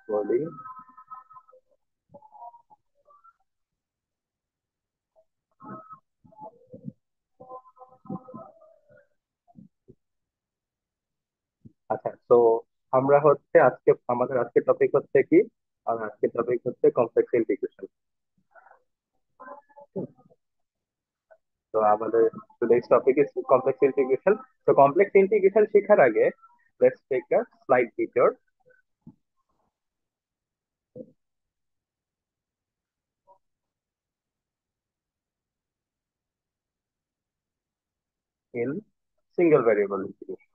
বলি। আচ্ছা, তো আমরা হচ্ছে আজকে আমাদের আজকে টপিক হচ্ছে কি, আর আজকে টপিক হচ্ছে কমপ্লেক্স ইন্টিগ্রেশন। তো আমাদের today's topic is complex integration. তো কমপ্লেক্স ইন্টিগ্রেশন শেখার আগে let's take a slight detour in single variable integration.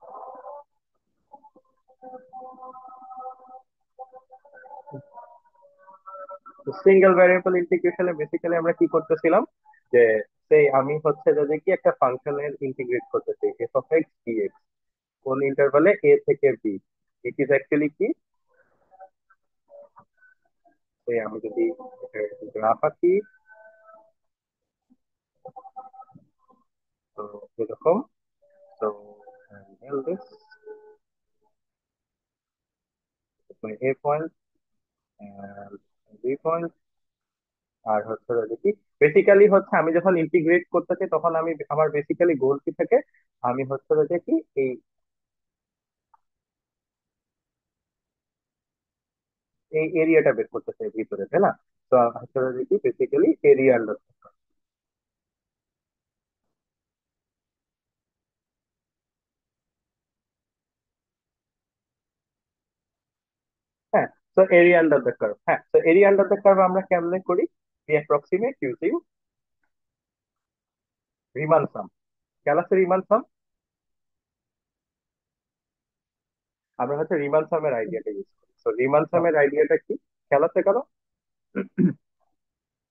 Single variable ইন্টিগ্রেশনে বেসিক্যালি আমরা কি করতেছিলাম, যে সেই আমি হচ্ছে যদি কি একটা ফাংশনের ইন্টিগ্রেট করতেছি এফ অফ এক্স ডিএক্স কোন ইন্টারভালে এ থেকে বি, ইট ইজ অ্যাকচুয়ালি কি, এই আমি যদি গ্রাফ আঁকি, তো এরকম। তো this is my A point and B point। আর হচ্ছে যদি কি, বেসিক্যালি হচ্ছে আমি যখন ইন্টিগ্রেট করতে চাই তখন আমি আমার বেসিক্যালি গোল কি থাকে, আমি হচ্ছে যে কি এই এই এরিয়াটা বের করতে চাই ভিতরে, তাই না? তো হচ্ছে যে কি বেসিক্যালি এরিয়া আন্ডার। হ্যাঁ, তো এরিয়া আন্ডার দ্য কার্ভ, হ্যাঁ, তো এরিয়া আন্ডার দ্য কার্ভ আমরা কেমনে করি? we approximate using রিমান সাম। খেয়াল আছে রিমান সাম? আমরা হচ্ছে রিমান সামের আইডিয়াটা ইউজ করি। তো রিমান সামের আইডিয়াটা কি, খেয়াল আছে কারো?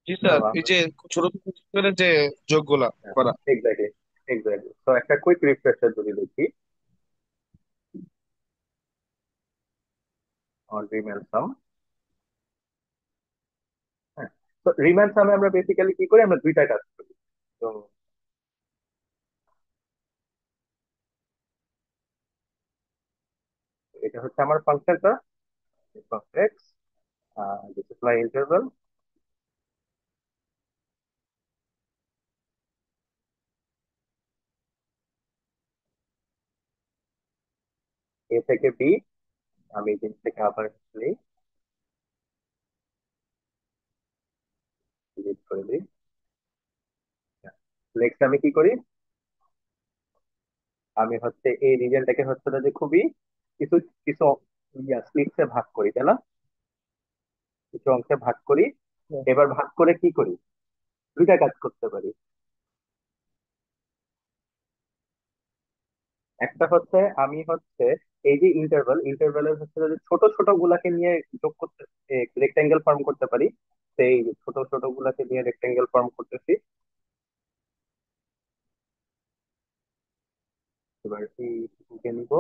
জি তো স্যার, এই আমরা, যে ছোট ছোট করে যে যোগগুলা করা। এক্স্যাক্টলি, এক্স্যাক্টলি, তো একটা কুইক রিফ্রেশার যদি দেখি অন রিমান সাম। হ্যাঁ, তো রিমান সামে আমরা বেসিক্যালি কি করি, আমরা দুইটা কাজ করি। তো এটা হচ্ছে আমার ফাংশনটা f of x, this is my interval a থেকে b। আমি এই জিনিস থেকে আবার নেই, ডিলিট করে দিই। নেক্সট আমি কি করি, আমি হচ্ছে এই রিজনটাকে হচ্ছে যে খুবই কিছু কিছু স্প্লিটসে ভাগ করি, তাই না? কিছু অংশে ভাগ করি। এবার ভাগ করে কি করি, দুইটা কাজ করতে পারি। একটা হচ্ছে আমি হচ্ছে এই যে ইন্টারভ্যালের হচ্ছে যে ছোট ছোট গুলাকে নিয়ে যোগ করতে রেক্টাঙ্গেল ফর্ম করতে পারি। সেই ছোট ছোট গুলাকে নিয়ে রেক্টাঙ্গেল ফর্ম করতেছি। এবার এই টুকুকে নিব,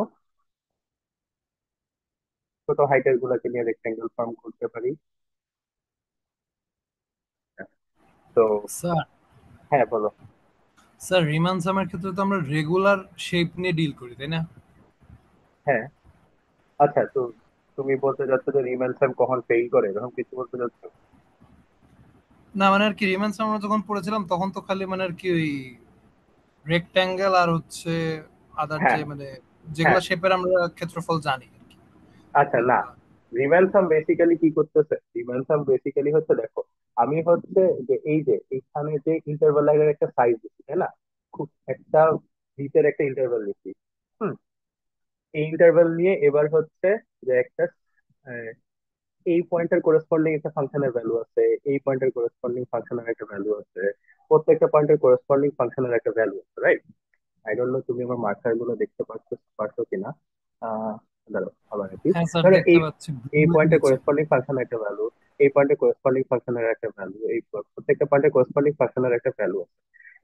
ছোট হাইটের গুলাকে নিয়ে রেক্টাঙ্গেল ফর্ম করতে পারি। তো স্যার হ্যাঁ, বলো। স্যার রিমান সামের ক্ষেত্রে তো আমরা রেগুলার শেপ নিয়ে ডিল করি, তাই না? হ্যাঁ, আচ্ছা, তো তুমি বলতে চাচ্ছ যে রিম্যান স্যাম কখন ফেল করে, এরকম কিছু বলতে চাচ্ছ? না মানে আর কি, রিমান সাম আমরা যখন পড়েছিলাম তখন তো খালি মানে আর কি ওই রেক্ট্যাঙ্গেল আর হচ্ছে আদার হ্যাঁ, যে মানে হ্যাঁ, যেগুলা শেপের আমরা ক্ষেত্রফল জানি আর কি, আচ্ছা, না, ওইগুলা। রিম্যানসাম বেসিক্যালি কি করতেছে, রিম্যানসাম বেসিক্যালি হচ্ছে দেখো, আমি হচ্ছে যে এই যে এইখানে যে ইন্টারভ্যালের একটা সাইজ দিচ্ছি, তাই না? খুব একটা ভিতরে একটা ইন্টারভ্যাল দিচ্ছি। হুম, এই ইন্টারভ্যাল নিয়ে এবার হচ্ছে যে একটা আহ, এই পয়েন্টের করেসপন্ডিং একটা ফাংশনের ভ্যালু আছে, এই পয়েন্টের করেসপন্ডিং ফাংশনের একটা ভ্যালু আছে, প্রত্যেকটা পয়েন্টের করেসপন্ডিং ফাংশনের একটা ভ্যালু আছে, রাইট? আই ডোন্ট নো তুমি আমার মার্কার গুলো দেখতে পাচ্ছ পারছো কিনা। আহ দাঁড়াও আবার কি, হ্যাঁ স্যার, ধরো দেখতে এই পাচ্ছি, এই ভুল পয়েন্টের দিয়েছে। করেসপন্ডিং ফাংশনের একটা ভ্যালু, এই পয়েন্টের করেসপন্ডিং ফাংশনের একটা ভ্যালু, এই প্রত্যেকটা পয়েন্টের করেসপন্ডিং ফাংশনের একটা ভ্যালু আছে।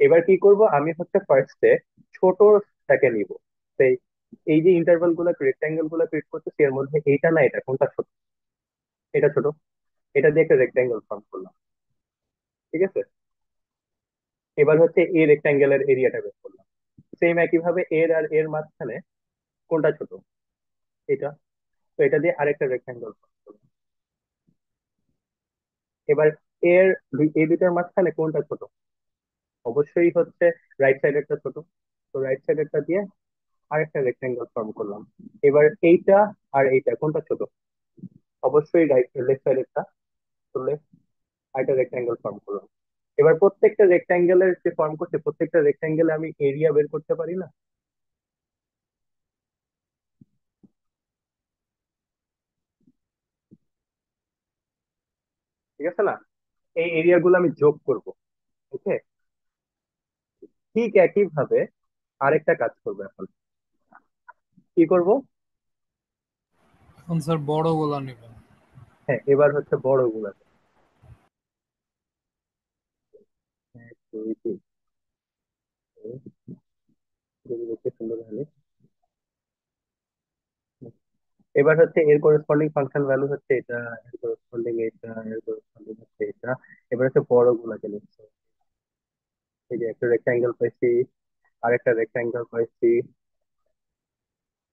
এবার কি করব, আমি হচ্ছে ফার্স্টে ছোটটাকে নিব। সেই এই যে ইন্টারভাল গুলো রেক্টাঙ্গেল গুলো ক্রিয়েট করতেছি এর মধ্যে এইটা না এটা কোনটা ছোট, এটা ছোট, এটা দিয়ে একটা রেক্টাঙ্গেল ফর্ম করলাম, ঠিক আছে? এবার হচ্ছে এই রেক্টাঙ্গেলের এরিয়াটা বের করলাম। সেম একই ভাবে এর আর এর মাঝখানে কোনটা ছোট, এটা, তো এটা দিয়ে আরেকটা রেক্টাঙ্গেল ফর্ম করলাম। এবার এর এই দুটার মাঝখানে কোনটা ছোট? অবশ্যই হচ্ছে রাইট সাইডেরটা ছোট। তো রাইট সাইডেরটা দিয়ে আরেকটা রেক্টেঙ্গেল ফর্ম করলাম। এবার এইটা আর এইটা কোনটা ছোট? অবশ্যই রাইট লেফট সাইডেরটা। তো লেফট আরেকটা রেক্টেঙ্গেল ফর্ম করলাম। এবার প্রত্যেকটা রেক্টেঙ্গেলের যে ফর্ম করছে প্রত্যেকটা রেক্টেঙ্গেলে আমি এরিয়া বের করতে পারি না? ঠিক আছে না? এই এরিয়া গুলো আমি যোগ করব। ওকে। ঠিক একই ভাবে আরেকটা কাজ করবো এখন। কি করব? এখন স্যার বড় গোলা নেবেন। হ্যাঁ, এবার হচ্ছে বড় গুলা। এক, দুই, তিন। যদি দেখতে সুন্দর হলে এবার হচ্ছে এর করেসপন্ডিং ফাংশন ভ্যালু হচ্ছে এটা, এর করেসপন্ডিং এটা, এর করেসপন্ডিং হচ্ছে এটা। এবার হচ্ছে বড় গুলাকে লিখছে। এই যে একটা রেক্টাঙ্গেল পাইছি, আরেকটা রেক্টাঙ্গেল পাইছি,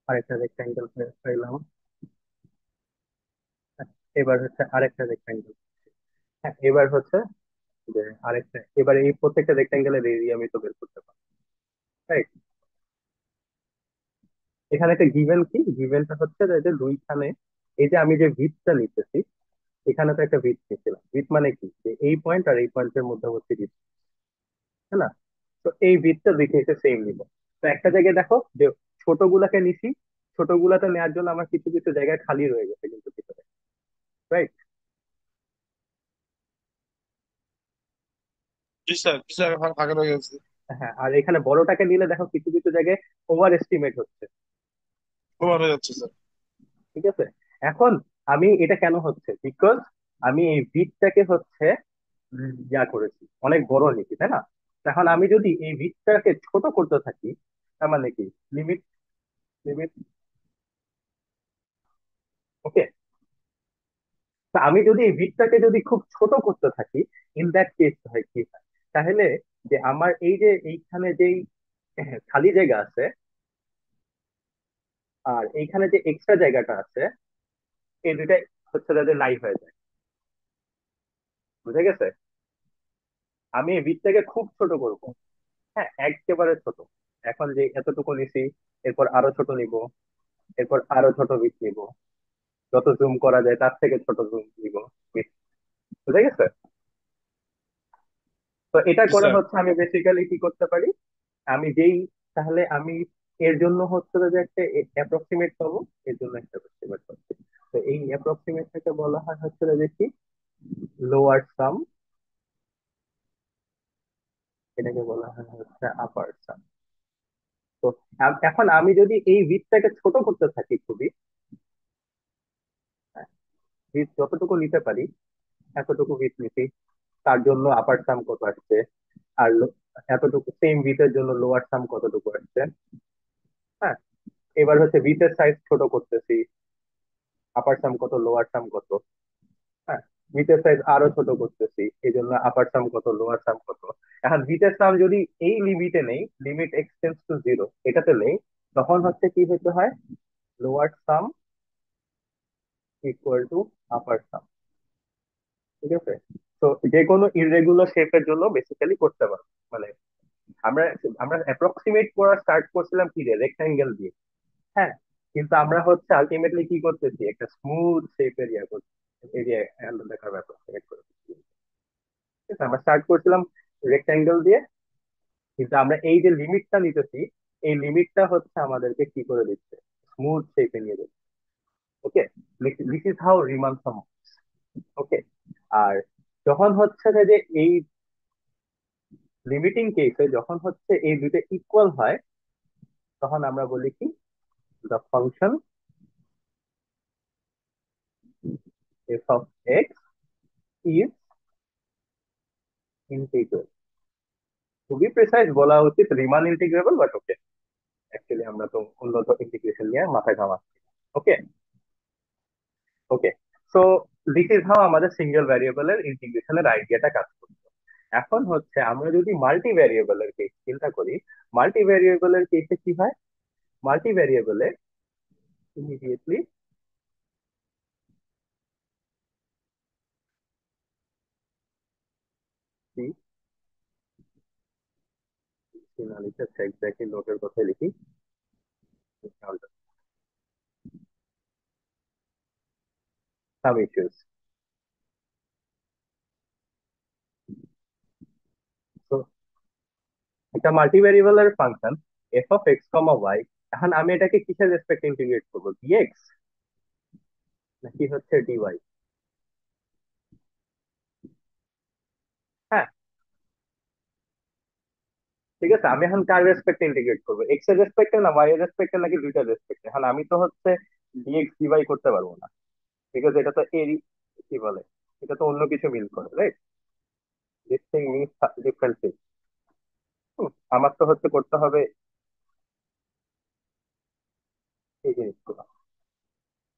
আরেকটা রেক্টাঙ্গেল পাইলাম। এবার হচ্ছে আরেকটা রেক্টাঙ্গেল। হ্যাঁ, এবার হচ্ছে যে আরেকটা, এবার এই প্রত্যেকটা রেক্টাঙ্গেলের এরিয়া আমি তো বের করতে পারি, রাইট? এখানে একটা গিভেন, কি গিভেনটা হচ্ছে যে দুইখানে এই যে আমি যে ভিতটা নিতেছি, এখানে তো একটা ভিত নিয়েছিলাম। ভিত মানে কি, যে এই পয়েন্ট আর এই পয়েন্টের মধ্যবর্তী ভিত, তাই না? তো এই ভিতটা দুই কেসে সেম নিব। তো একটা জায়গায় দেখো যে ছোট গুলাকে নিছি, ছোট গুলাতে নেওয়ার জন্য আমার কিছু কিছু জায়গায় খালি রয়ে গেছে কিন্তু ভিতরে, রাইট? জি স্যার, জি স্যার, ফাঁকা রয়ে গেছে। হ্যাঁ, আর এখানে বড়টাকে নিলে দেখো কিছু কিছু জায়গায় ওভার এস্টিমেট হচ্ছে। ওভার হয়ে যাচ্ছে স্যার। ঠিক আছে। এখন আমি এটা কেন হচ্ছে, বিকজ আমি এই ভিতটাকে হচ্ছে যা করেছি অনেক বড় নিচ্ছি, তাই না? এখন আমি যদি এই ভিতটাকে ছোট করতে থাকি, তার মানে কি, লিমিট, লিমিট। ওকে। তা আমি যদি এই ভিতটাকে যদি খুব ছোট করতে থাকি, ইন দ্যাট কেস হয় কি হয়, তাহলে যে আমার এই যে এইখানে যেই খালি জায়গা আছে আর এইখানে যে এক্সট্রা জায়গাটা আছে, এই দুটাই হচ্ছে যাদের নাই হয়ে যায়। বুঝে গেছে? আমি এই ভিতটাকে খুব ছোট করব। হ্যাঁ, একেবারে ছোট। এখন যে এতটুকু নিছি, এরপর আরো ছোট নিব, এরপর আরো ছোট বিট নিব, যত জুম করা যায় তার থেকে ছোট জুম নিব bit। বুঝে গেছে? তো এটা জি করে স্যার। হচ্ছে আমি বেসিক্যালি কি করতে পারি, আমি যেই, তাহলে আমি এর জন্য হচ্ছে যে একটা অ্যাপ্রক্সিমেট পাবো, এর জন্য একটা অ্যাপ্রক্সিমেট পাচ্ছি। তো এই অ্যাপ্রক্সিমেটটাকে বলা হয় হচ্ছে যে কি, লোয়ার সাম, এটাকে বলা হয় হচ্ছে আপার সাম। তো এখন আমি যদি এই ভিতটাকে ছোট করতে থাকি খুবই, ভিত যতটুকু নিতে পারি এতটুকু ভিত নিছি, তার জন্য আপার সাম কত আসছে, আর এতটুকু সেম ভিতের জন্য লোয়ার সাম কতটুকু আসছে। হ্যাঁ, এবার হচ্ছে ভিতের সাইজ ছোট করতেছি, আপার সাম কত, লোয়ার সাম কত। হ্যাঁ, ভিতের সাইজ আরো ছোট করতেছি, এই জন্য আপার সাম কত, লোয়ার সাম কত। এখন ভিতের সাম যদি এই লিমিটে নেই, লিমিট এক্সটেন্স টু জিরো এটাতে নেই, তখন হচ্ছে কি হতে হয়, লোয়ার সাম ইকুয়াল টু আপার সাম। ঠিক আছে। তো যে কোনো ইররেগুলার শেপের জন্য বেসিক্যালি করতে পারবো, মানে আমরা আমরা অ্যাপ্রক্সিমেট করা স্টার্ট করছিলাম কি দিয়ে, রেক্টাঙ্গেল দিয়ে। হ্যাঁ, কিন্তু আমরা হচ্ছে আলটিমেটলি কি করতেছি, একটা স্মুথ শেপ এরিয়া করছি, এরিয়া দেখার ব্যাপার select করে। ঠিক আছে, আমরা স্টার্ট করছিলাম রেক্টাঙ্গেল দিয়ে, কিন্তু আমরা এই যে লিমিটটা নিতেছি, এই লিমিটটা হচ্ছে আমাদেরকে কি করে দিচ্ছে, স্মুথ শেপে নিয়ে যাচ্ছে। ওকে। দিস ইজ হাউ রিমান সাম। ওকে। আর যখন হচ্ছে যে এই লিমিটিং কেসে যখন হচ্ছে এই দুটো ইকুয়াল হয়, তখন আমরা বলি কি, the function F of X is integral. To be precise বলা উচিত Riemann integrable, but okay, actually আমরা তো উন্নত ইন্টিগ্রেশন নিয়ে মাথায় ঘামাচ্ছি। Okay. Okay. So this is how আমাদের সিঙ্গেল ভ্যারিয়েবলের ইন্টিগ্রেশনের আইডিয়াটা কাজ করছে। এখন হচ্ছে আমরা যদি মাল্টি ভ্যারিয়েবলের কেস চিন্তা করি, মাল্টি ভ্যারিয়েবলের কেসে কি হয়, মাল্টি ভ্যারিয়েবলে ইমিডিয়েটলি সি সি না লিখে এক্স্যাক্টলি নোটের কথাই লিখি। Some issues. তো একটা মাল্টিভ্যারিয়েবলের function F of X comma Y, এখন আমি এটাকে কিসের রেসপেক্ট ইন্টিগ্রেট করবো, ডিএক্স নাকি হচ্ছে ডিওয়াই? হ্যাঁ, ঠিক আছে, আমি এখন কার রেসপেক্টে ইন্টিগ্রেট করবো, এক্স এর রেসপেক্টে না ওয়াই এর রেসপেক্টে নাকি দুইটার রেসপেক্টে? এখন আমি তো হচ্ছে ডিএক্স ডিওয়াই করতে পারবো না, বিকজ এটা তো এরই কি বলে, এটা তো অন্য কিছু মিন করে, right? This thing means different thing. আমার তো হচ্ছে করতে হবে এই জিনিসগুলো।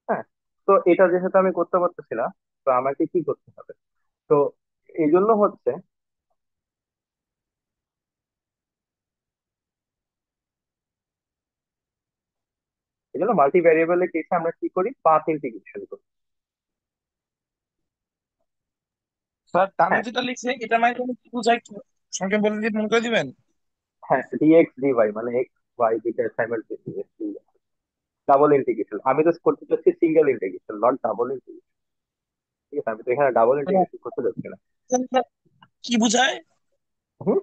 হ্যাঁ, তো এটা যেহেতু আমি করতে পারতেছি না, তো আমাকে কি করতে হবে? তো এই জন্য হচ্ছে, এই জন্য মাল্টি ভ্যারিয়েবলের কেসে আমরা কি করি, পাথ ইন্টিগ্রেশন করি। স্যার আমি হ্যাঁ, যেটা লিখছি এটা মানে তুমি কি বুঝাই একটু সংক্ষেপে বলে দিয়ে মনে করে দিবেন। হ্যাঁ, ডিএক্স ডিওয়াই মানে এক্স ওয়াই দুইটা সাইমালটেনিয়াসলি ডাবল ইন্টিগ্রেশন। আমি তো করতে চাচ্ছি single integration, not double integration. ঠিক আছে, আমি তো এখানে ডাবল ইন্টিগ্রেশন করতে চাচ্ছি না। কি বুঝায়? হুম,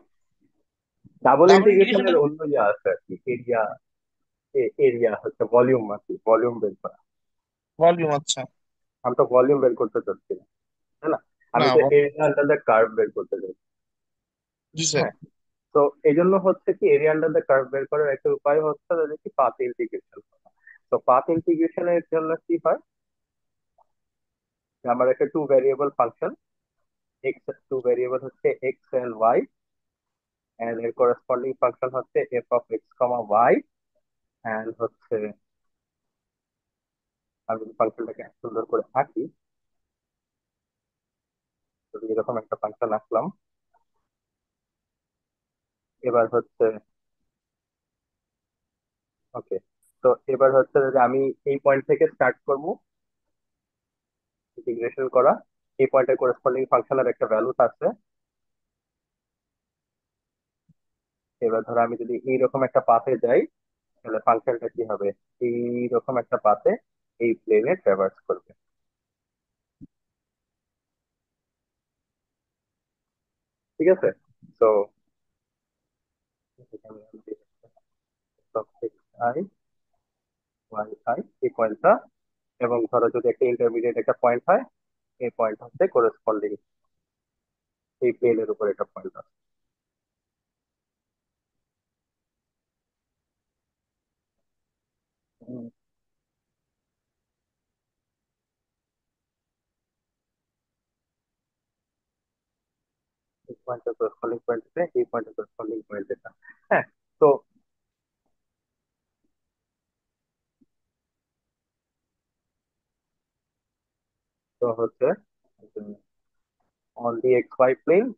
ডাবল ডাবল ইন্টিগ্রেশনের ইন্টিগ্রেশনটা অন্য ইয়ে আছে আর কি, এরিয়া, এরিয়া হচ্ছে ভলিউম আর কি, ভলিউম বের করা। ভলিউম, আচ্ছা। আমি তো ভলিউম বের করতে চাচ্ছি না, তাই না? না আমি তো এরিয়া আন্ডার দ্য কার্ভ বের করতে চাই। জি স্যার। হ্যাঁ, তো এই জন্য হচ্ছে কি, এরিয়া আন্ডার দ্য কার্ভ বের করার একটা উপায় হচ্ছে যে কি, পাথ ইন্টিগ্রেশন। তো পাথ ইন্টিগ্রেশনের জন্য কি হয়, যে আমার একটা two variable function, X two variable হচ্ছে এক্স এন্ড ওয়াই, এন্ড এর করেসপন্ডিং ফাংশন হচ্ছে F of X comma Y, and হচ্ছে আমি যদি ফাংশনটাকে সুন্দর করে আঁকি, তো এরকম একটা ফাংশন আঁকলাম। এবার হচ্ছে ওকে, তো এবার হচ্ছে যে আমি এই পয়েন্ট থেকে স্টার্ট করব ইন্টিগ্রেশন করা। এই পয়েন্টের করেসপন্ডিং ফাংশনের একটা ভ্যালু আছে। এবার ধরো আমি যদি এইরকম একটা পাথে যাই, তাহলে ফাংশনটা কি হবে, এইরকম একটা পাথে এই প্লেনে ট্রাভার্স করবে। ঠিক আছে, তো আই ওয়াই আই এই পয়েন্টটা, এবং ধরো যদি একটা ইন্টারমিডিয়েট একটা পয়েন্ট হয়, এই পয়েন্ট হচ্ছে করেসপন্ডিং এই প্লেনের উপর একটা পয়েন্ট আছে। এই পয়েন্টের করেসপন্ডিং পয়েন্ট আছে, এই পয়েন্টের করেসপন্ডিং পয়েন্ট এটা। হ্যাঁ, তো তো হচ্ছে on the xy plane,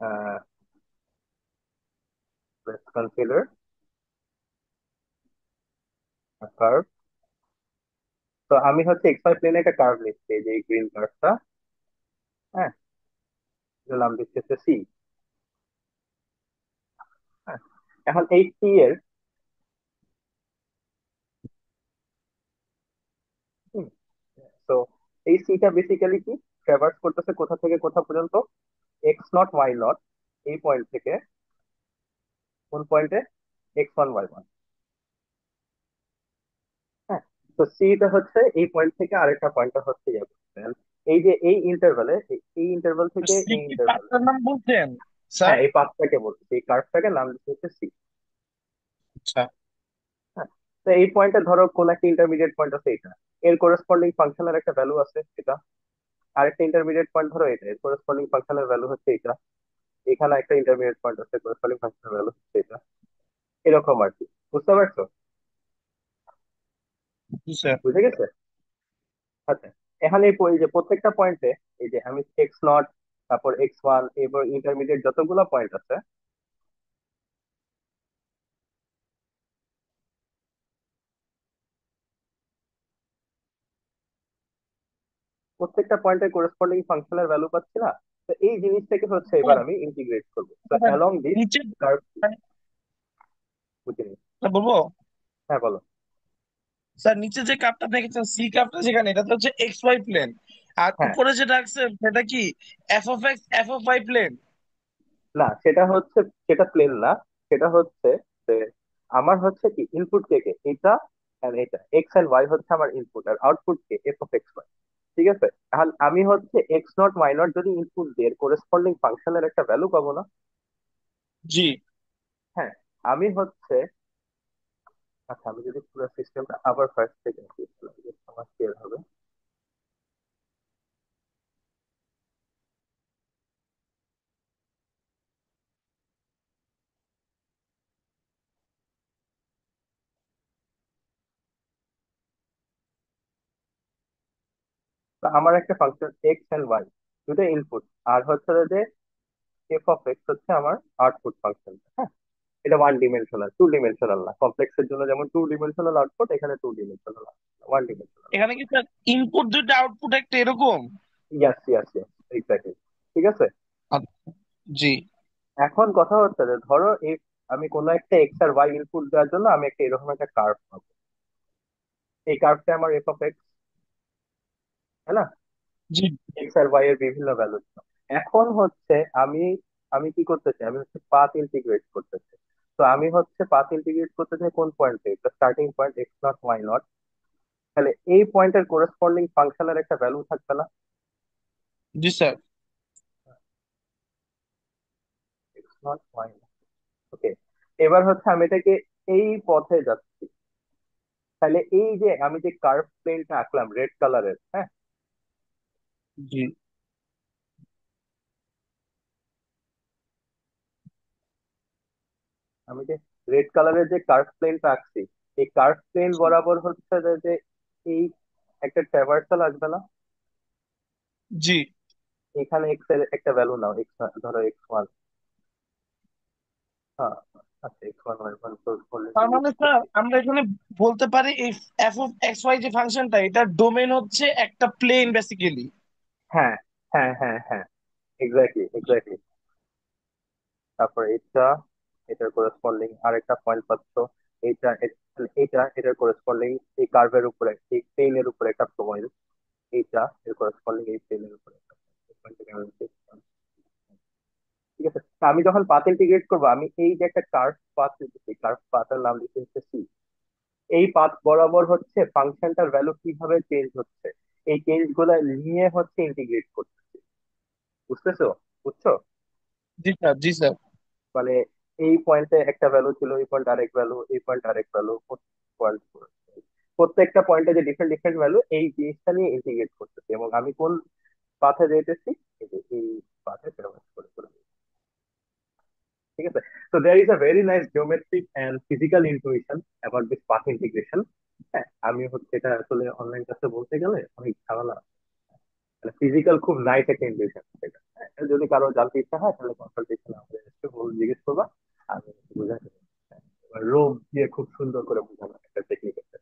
uh, let's consider a curve. তো আমি হচ্ছে xy প্লেনে একটা কার্ভ লিখছি, এই যে এই গ্রিন কার্ভটা। হ্যাঁ, এর নাম দিচ্ছি হচ্ছে সি। হ্যাঁ, এখন এই সি এর তো এই সিটা বেসিক্যালি কি, ট্রাভার্স করতেছে কোথা থেকে কোথা পর্যন্ত, এক্স নট ওয়াই নট, এই পয়েন্ট থেকে কোন পয়েন্টে, এক্স ওয়ান ওয়াই ওয়ান। হ্যাঁ, তো সিটা হচ্ছে এই পয়েন্ট থেকে আরেকটা পয়েন্টটা হচ্ছে ইয়ে করতেছেন, এই যে এই ইন্টারভালে, এই ইন্টারভাল থেকে সি এই কি ইন্টারভালে। পাত্রের নাম বলছেন স্যার? হ্যাঁ, এই পাথটাকে বলছি, এই কার্ভটাকে নাম দিচ্ছে হচ্ছে সি। আচ্ছা। হ্যাঁ, তো এই পয়েন্টে ধরো কোন একটা ইন্টারমিডিয়েট পয়েন্ট আছে এটা, এর করেসপন্ডিং ফাংশনের একটা ভ্যালু আছে এটা। আরেকটা ইন্টারমিডিয়েট পয়েন্ট ধরো এটা, এর করেসপন্ডিং ফাংশনের ভ্যালু হচ্ছে এটা। এখানে একটা ইন্টারমিডিয়েট পয়েন্ট আছে, করেসপন্ডিং ফাংশনের ভ্যালু হচ্ছে এটা। এরকম আর কি, বুঝতে পারছো? জি স্যার। বুঝে গেছে? আচ্ছা, এখানে এই যে প্রত্যেকটা পয়েন্টে, এই যে আমি এক্স নট, তারপর এক্স ওয়ান, এরপর ইন্টারমিডিয়েট যতগুলো পয়েন্ট আছে, প্রত্যেকটা পয়েন্টের করেসপন্ডিং ফাংশনের ভ্যালু পাচ্ছি না। তো এই জিনিসটাকে হচ্ছে এবার আমি ইন্টিগ্রেট করবো, তো স্যার, অ্যালং দিস নিচে কার্ভ। বুঝিনি। স্যার বলবো, হ্যাঁ বলো। স্যার নিচে যে কাপটা দেখেছেন সি কাপটা, যেখানে এটা তো হচ্ছে এক্স ওয়াই প্লেন, আর হ্যাঁ, উপরে যেটা রাখছেন সেটা কি F of X F of Y plane? না সেটা হচ্ছে, সেটা প্লেন না। সেটা হচ্ছে যে আমার হচ্ছে কি ইনপুট কে কে এটা and এটা এক্স এন্ড ওয়াই হচ্ছে আমার ইনপুট, আর আউটপুট কে এফ অফ এক্স ওয়াই। ঠিক আছে, তাহলে আমি হচ্ছে এক্স নট ওয়াই নট যদি ইনপুট দিয়ে করেসপন্ডিং ফাংশনের একটা ভ্যালু পাবো না। জি হ্যাঁ, আমি হচ্ছে, আচ্ছা আমি যদি পুরো সিস্টেমটা আবার ফার্স্ট থেকে আসি, তাহলে আমার ক্লিয়ার হবে। তো আমার একটা ফাংশন এক্স এন্ড ওয়াই, দুটো ইনপুট, আর হচ্ছে যে এফ অফ এক্স হচ্ছে আমার আউটপুট ফাংশন। হ্যাঁ, এটা ওয়ান ডিমেনশনাল, টু ডিমেনশনাল না। কমপ্লেক্সের জন্য যেমন টু ডিমেনশনাল আউটপুট, এখানে টু ডিমেনশনাল, ওয়ান ডিমেনশনাল। এখানে কি স্যার ইনপুট দুইটা আউটপুট একটা এরকম? ইয়াস ইয়াস ইয়াস, এক্স্যাক্টলি। ঠিক আছে। আচ্ছা, জি এখন কথা হচ্ছে যে ধরো এই আমি কোনো একটা এক্স আর ওয়াই ইনপুট দেওয়ার জন্য আমি একটা এরকম একটা কার্ভ পাবো। এই কার্ভটা আমার এফ অফ এক্স, তাই না? জি এক্স আর ওয়াই এর বিভিন্ন ভ্যালু। এখন হচ্ছে আমি আমি কি করতে চাই, আমি হচ্ছে পাথ ইন্টিগ্রেট করতে চাই। তো আমি হচ্ছে পাথ ইন্টিগ্রেট করতে চাই কোন পয়েন্টে, starting point X not Y naught. তাহলে এই পয়েন্টের কোরেসপন্ডিং ফাংশনের একটা ভ্যালু থাকবে না? জি sir. X not Y naught. Okay, এবার হচ্ছে আমি এটাকে এই পথে যাচ্ছি। তাহলে এই যে আমি যে কার্ভ প্লেনটা আঁকলাম রেড কালারের, হ্যাঁ, জি আমি যে রেড কালারের যে কার্ভ প্লেনটা আঁকছি, এই কার্ভ প্লেন বরাবর হচ্ছে যে এই একটা ট্রাভার্সাল আসবে না? জি। এখানে এক্স এর একটা ভ্যালু নাও, এক্স ধরো এক্স ওয়ান। হ্যাঁ, আচ্ছা এক্স ওয়ান ওয়াই ওয়ান করলে তার মানে স্যার আমরা এখানে বলতে পারি এই এফ অফ এক্স ওয়াই যে ফাংশনটা, এটার ডোমেন হচ্ছে একটা প্লেন বেসিক্যালি। হ্যাঁ হ্যাঁ হ্যাঁ হ্যাঁ, এক্স্যাক্টলি এক্স্যাক্টলি। তারপর এটা, এটার করেসপন্ডিং আরেকটা পয়েন্ট পাচ্ছ। এটা এটা এটার করেসপন্ডিং এই কার্ভের উপরে, এই প্লেনের উপরে একটা পয়েন্ট। এইটা এর করেসপন্ডিং এই প্লেনের উপরে একটা point। ঠিক আছে, তা আমি যখন পাথ ইন্টিগ্রেট করবো, আমি এই যে একটা কার্ভ পাথ লিখেছি, কার্ভ পাথের নাম লিখেছি। এই পাথ বরাবর হচ্ছে ফাংশনটার ভ্যালু কিভাবে চেঞ্জ হচ্ছে, এই চেঞ্জ গুলা নিয়ে হচ্ছে ইন্টিগ্রেট করতেছি। বুঝতেছো? বুঝছো? জি স্যার, জি স্যার। মানে এই পয়েন্টে একটা ভ্যালু ছিল, এই পয়েন্ট আরেক ভ্যালু, এই পয়েন্ট আরেক ভ্যালু, পয়েন্ট, প্রত্যেকটা পয়েন্টে যে ডিফারেন্ট ডিফারেন্ট ভ্যালু, এই জিনিসটা নিয়ে ইন্টিগ্রেট করতেছি। এবং আমি কোন পাথে যেতেছি, এই পাথে ট্রাভার্স করে করে। ঠিক আছে, তো there is a very nice geometric and physical intuition about this path integration. হ্যাঁ, আমি হচ্ছে এটা আসলে অনলাইন ক্লাসে বলতে গেলে অনেক ঝামেলা, মানে ফিজিক্যাল খুব নাইস একটা ইন্টুইশন এটা। হ্যাঁ, এটা যদি কারো জানতে ইচ্ছা হয় তাহলে কনসালটেশন আমাদের এসে জিজ্ঞেস করবা, আমি বুঝাই দেবো। হ্যাঁ, এবার রোগ দিয়ে খুব সুন্দর করে বোঝানো একটা টেকনিক আছে।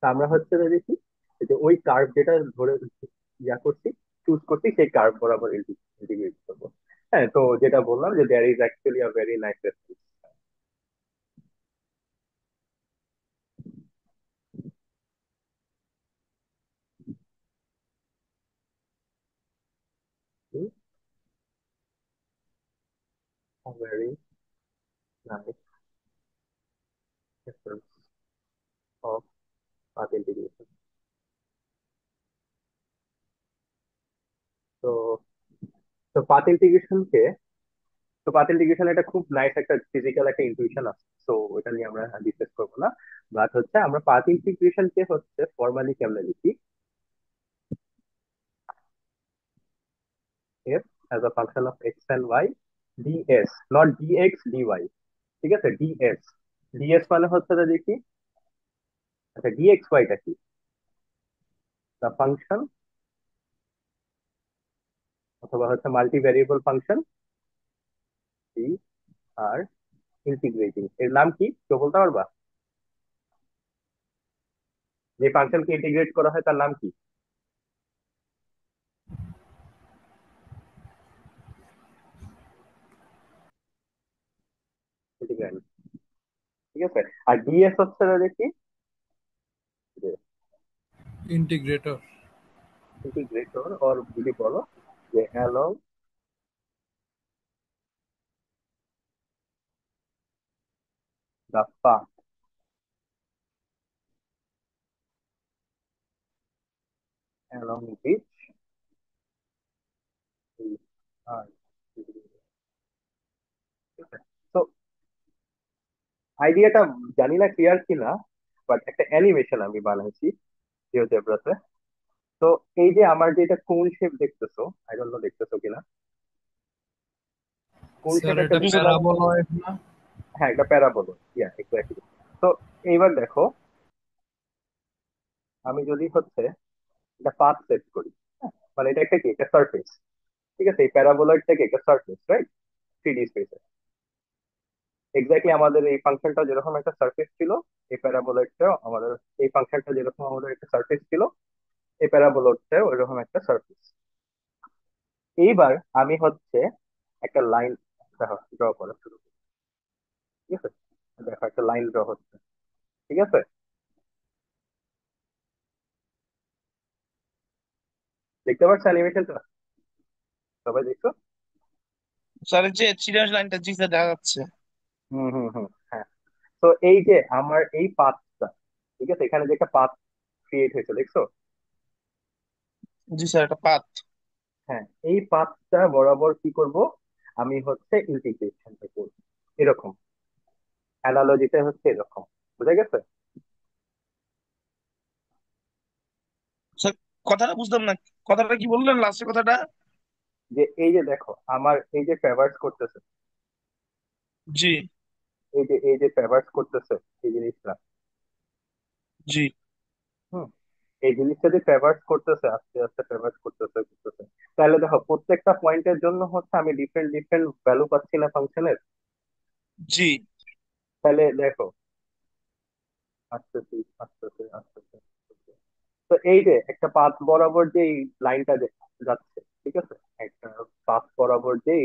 তা আমরা হচ্ছে যে দেখি যে ওই কার্ভ যেটা ধরে করছি, চুজ করছি, সেই কার্ভ বরাবর ইন্টিগ্রেট করবো। হ্যাঁ, তো যেটা বললাম যে there is actually a very nice response. Very nice response of path integration. তো তো পাথ ইন্টিগ্রেশনকে, তো পাথ ইন্টিগ্রেশন এটা খুব নাইস একটা ফিজিক্যাল একটা ইনটিউশন আছে। তো ওটা নিয়ে আমরা ডিসকাস করবো না। বাট হচ্ছে আমরা পাথ ইন্টিগ্রেশন কে হচ্ছে ফর্মালি কেমনে লিখি, f as a function of x and y ds, not dx dy। ঠিক আছে, ds, ds মানে হচ্ছে যে দেখি, আচ্ছা dx y টা কি, দ্য ফাংশন অথবা হচ্ছে multi variable function we are integrating, এর নাম কি কেউ বলতে পারবা? যে ফাংশনকে ইন্টিগ্রেট করা হয় তার নাম কি? ইন্টিগ্র্যান্ড। ঠিক আছে। আর ডিএস হচ্ছে না দেখি ইন্টিগ্রেটর। ইন্টিগ্রেটর, ওর যদি বলো যে along the path along which আর, তো আইডিয়াটা জানি না ক্লিয়ার কিনা, বাট একটা অ্যানিমেশন আমি বানাইছি জিওজেব্রাতে। তো এই যে আমার যেটা কোন শেপ দেখতেছো, আই ডোন্ট নো দেখতেছো কিনা, কোন স্যার শেপ একটা এটা জি স্যার। প্যারাবোলয়েড না? হ্যাঁ একটা প্যারাবোলা, ইয়া এক্স্যাক্টলি। তো এইবার দেখো, আমি যদি হচ্ছে একটা পাথ সেট করি, হ্যাঁ, মানে এটা একটা কি একটা সারফেস, ঠিক আছে, এই প্যারাবোলয়েডটাকে একটা সারফেস, রাইট, 3D স্পেসে। এক্স্যাক্টলি আমাদের এই ফাংশনটা যেরকম একটা সারফেস ছিল, এই প্যারাবোলয়েডটাও আমাদের, এই ফাংশনটা যেরকম আমাদের একটা সারফেস ছিল, এই প্যারাবোলয়েডটাও ওইরকম একটা সারফেস। এইবার আমি হচ্ছে একটা লাইন ড্র করা শুরু করি, ঠিক আছে। দেখো একটা লাইন ড্র হচ্ছে, ঠিক আছে। দেখতে পাচ্ছ অ্যানিমেশনটা? সবাই দেখছো? স্যার এই যে চিরাস লাইনটা, জি স্যার দেখা যাচ্ছে। হুম হুম হুম, হ্যাঁ। তো এই যে আমার এই পাথটা, ঠিক আছে, এখানে যে একটা পাথ ক্রিয়েট হয়েছে দেখছো? জি স্যার, একটা পাত। হ্যাঁ, এই পাথটা বরাবর কি করব, আমি হচ্ছে ইন্টিগ্রেশনটা করব এরকম, অ্যানালজিটা হচ্ছে এরকম, বুঝা গেছে? স্যার কথাটা বুঝলাম না, কথাটা কি বললেন লাস্টের কথাটা? যে এই যে দেখো আমার এই যে ট্রাভার্স করতেছে, জি। এই যে ট্রাভার্স করতেছে এই জিনিসটা, জি। হুম, এই জিনিসটা যে ট্রাভার্স করতেছে আস্তে আস্তে ট্রাভার্স করতেছে, তাহলে দেখো প্রত্যেকটা পয়েন্টের জন্য হচ্ছে আমি ডিফারেন্ট ডিফারেন্ট ভ্যালু পাচ্ছি না ফাংশনের। জি। তাহলে দেখো আসতেছি আসতেছে আসতেছে আসতেছে। তো এই যে একটা পাথ বরাবর যে লাইনটা যাচ্ছে, ঠিক আছে, একটা পাথ বরাবর যে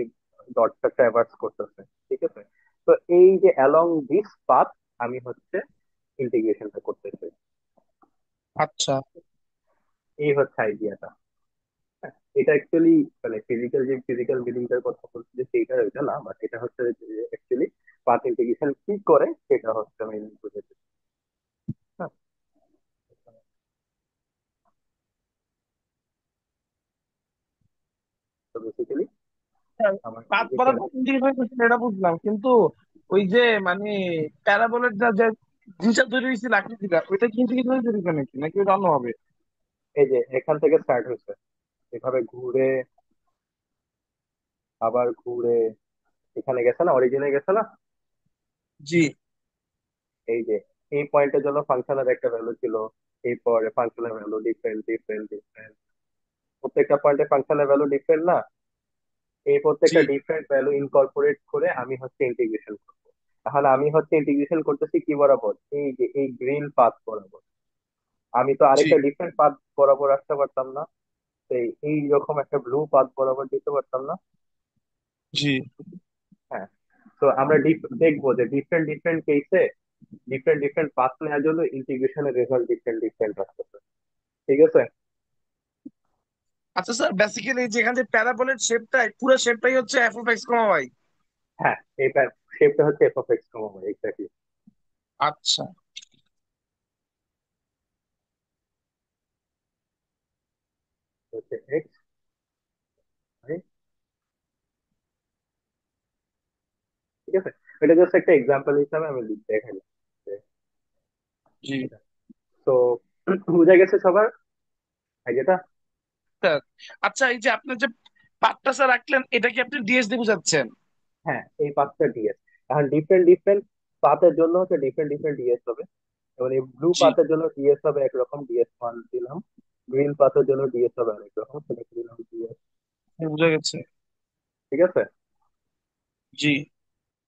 ডটটা ট্রাভার্স করতেছে, ঠিক আছে। তো এই যে অ্যালং দিস পাথ আমি হচ্ছে ইন্টিগ্রেশনটা করতেছি। আচ্ছা এই হচ্ছে আইডিয়াটা। এটা অ্যাকচুয়ালি মানে ফিজিক্যাল, যে ফিজিক্যাল মিনিংটার কথা বলছি যে সেইটা ওইটা না, বাট এটা হচ্ছে অ্যাকচুয়ালি পাথ ইন্টিগ্রেশন কি করে সেটা হচ্ছে আমি বুঝেছি। হ্যাঁ, তো বেসিক্যালি আমার পাত ইন্টিগ্রেশন। বরাবর ইন্টিগ্রেশন করছেন এটা বুঝলাম, কিন্তু ওই যে মানে প্যারাবোলের যা যে জিনিসটা তৈরি হয়েছিল আকৃতিটা, ওইটা কি ইন্টিগ্রেশন তৈরি করে নাকি, নাকি ওটা অন্য হবে? এই যে এখান থেকে স্টার্ট হয়েছে, এভাবে ঘুরে আবার ঘুরে এখানে গেছে না, অরিজিনে গেছে না। জি। এই যে এই পয়েন্টের জন্য ফাংশনের একটা ভ্যালু ছিল, এরপর ফাংশনের ভ্যালু ডিফারেন্ট ডিফারেন্ট ডিফারেন্ট, প্রত্যেকটা পয়েন্টে ফাংশনের ভ্যালু ডিফারেন্ট না, এই জি। প্রত্যেকটা ডিফারেন্ট ভ্যালু ইনকর্পোরেট করে আমি হচ্ছে ইন্টিগ্রেশন করবো। তাহলে আমি হচ্ছে ইন্টিগ্রেশন করতেছি কি বরাবর, এই যে এই গ্রিন পাথ বরাবর। আমি তো জি। আরেকটা ডিফারেন্ট পাথ বরাবর আসতে পারতাম না, তো এই রকম একটা ব্লু পাথ বরাবর দিতে পারতাম না। জি। হ্যাঁ। তো আমরা দেখবো যে ডিফারেন্ট ডিফারেন্ট কেসে ডিফারেন্ট ডিফারেন্ট পাথ নেওয়ার জন্য ইন্টিগ্রেশনের রেজাল্ট ডিফারেন্ট ডিফারেন্ট আসতেছে, ঠিক আছে। আচ্ছা স্যার, বেসিক্যালি যেখানে প্যারাবোলের শেপটাই, পুরো শেপটাই হচ্ছে F of X comma Y. হ্যাঁ, এটা শেপটা হচ্ছে F of X comma exactly, আচ্ছা। হচ্ছে এক্স, ঠিক আছে। এটা জাস্ট একটা এক্সাম্পল হিসাবে আমি দেখাই। জি তো বুঝা গেছে সবার আইডিয়াটা? স্যার। আচ্ছা এই যে আপনার যে পাতটা স্যার রাখলেন, এটা কি আপনি ডিএস দিয়ে বুঝাচ্ছেন? হ্যাঁ, এই পাঁচটা ডিএস, এখন ডিফারেন্ট ডিফারেন্ট পাথের জন্য হচ্ছে ডিফারেন্ট ডিফারেন্ট ডিএস হবে। এবং এই ব্লু জি। পাথের জন্য ডিএস হবে একরকম, ডিএস 1 দিলাম। গ্রিন পাথের জন্য ডিএস হবে অনেক রকম, সেটা দিলাম ডিএস। বুঝা গেছে। ঠিক আছে। জি।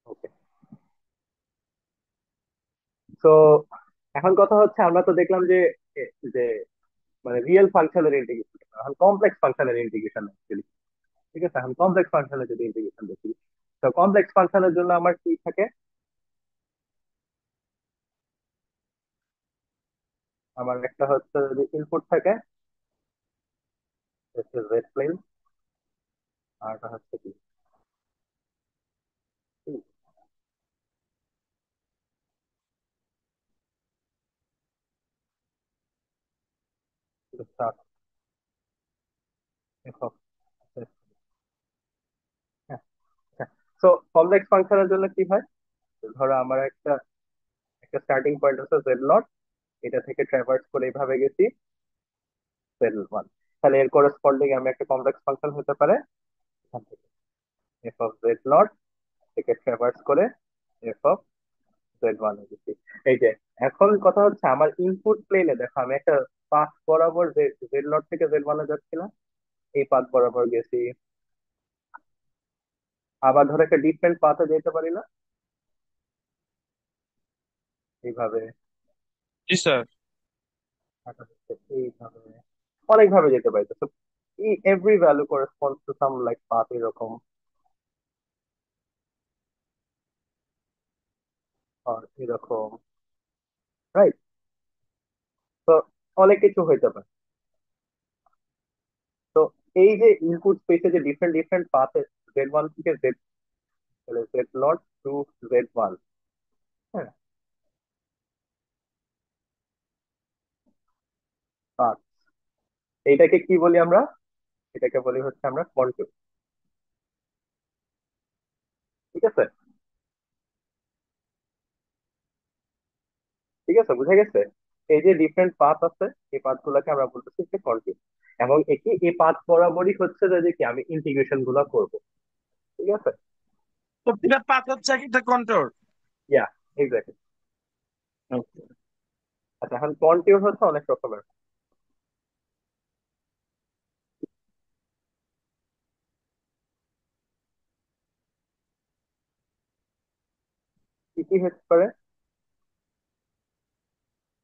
ওকে। তো এখন কথা হচ্ছে আমরা তো দেখলাম যে যে মানে রিয়েল ফাংশনের ইন্টিগ্রেশন, এখন কমপ্লেক্স ফাংশনের ইন্টিগ্রেশন অ্যাকচুয়ালি। ঠিক আছে, এখন কমপ্লেক্স ফাংশনের যদি ইন্টিগ্রেশন দেখি, তো কমপ্লেক্স ফাংশনের জন্য আমার কি থাকে, আমার একটা হচ্ছে যদি ইনপুট থাকে জেড প্লেন, আর একটা হচ্ছে কি স্টার এফ অফ, হ্যাঁ। তো কমপ্লেক্স ফাংশনের জন্য কি হয়, ধরো আমার একটা একটা স্টার্টিং পয়েন্ট আছে জেড নট, এটা থেকে ট্রাভার্স করে এইভাবে গেছি জেড ওয়ান, তাহলে এর করেসপন্ডিং আমি একটা কমপ্লেক্স ফাংশন হতে পারে এখান থেকে এফ অফ জেড নট থেকে ট্রাভার্স করে এফ অফ জেড ওয়ান এ গেছি। এই যে এখন কথা হচ্ছে আমার ইনপুট প্লেনে দেখো আমি একটা পাথ বরাবর জেড নট থেকে জেড ওয়ানে যাচ্ছিলাম, এই পাথ বরাবর গেছি, আবার ধরো একটা ডিফারেন্ট পাথে যেতে পারি না, এইভাবে, জি স্যার। এইভাবে, অনেক ভাবে যেতে পারি। তো every value corresponds to some like path এরকম, আর এরকম, রাইট? তো অনেক কিছু হইতে পারে। তো এই যে ইনপুট স্পেসে যে ডিফারেন্ট ডিফারেন্ট পাথে, জেড ওয়ান থেকে Z, Z not to Z one, হ্যাঁ, পাথ, এইটাকে কি বলি আমরা, এটাকে বলি হচ্ছে আমরা কন্ট্যুর। ঠিক আছে, ঠিক আছে, বুঝা গেছে? এই যে ডিফারেন্ট পাথ আছে, এই পাথ গুলাকে আমরা বলতেছি যে কন্ট্যুর, এবং একে এই পাথ বরাবরই হচ্ছে যে কি আমি ইন্টিগ্রেশন গুলা করব। ঠিক আছে, প্রতিটা পাত হচ্ছে একটা কন্ট্রোল। ইয়া, এক্স্যাক্টলি। আচ্ছা, এখন কন্ট্যুর হচ্ছে অনেক রকমের, কি কি হতে পারে,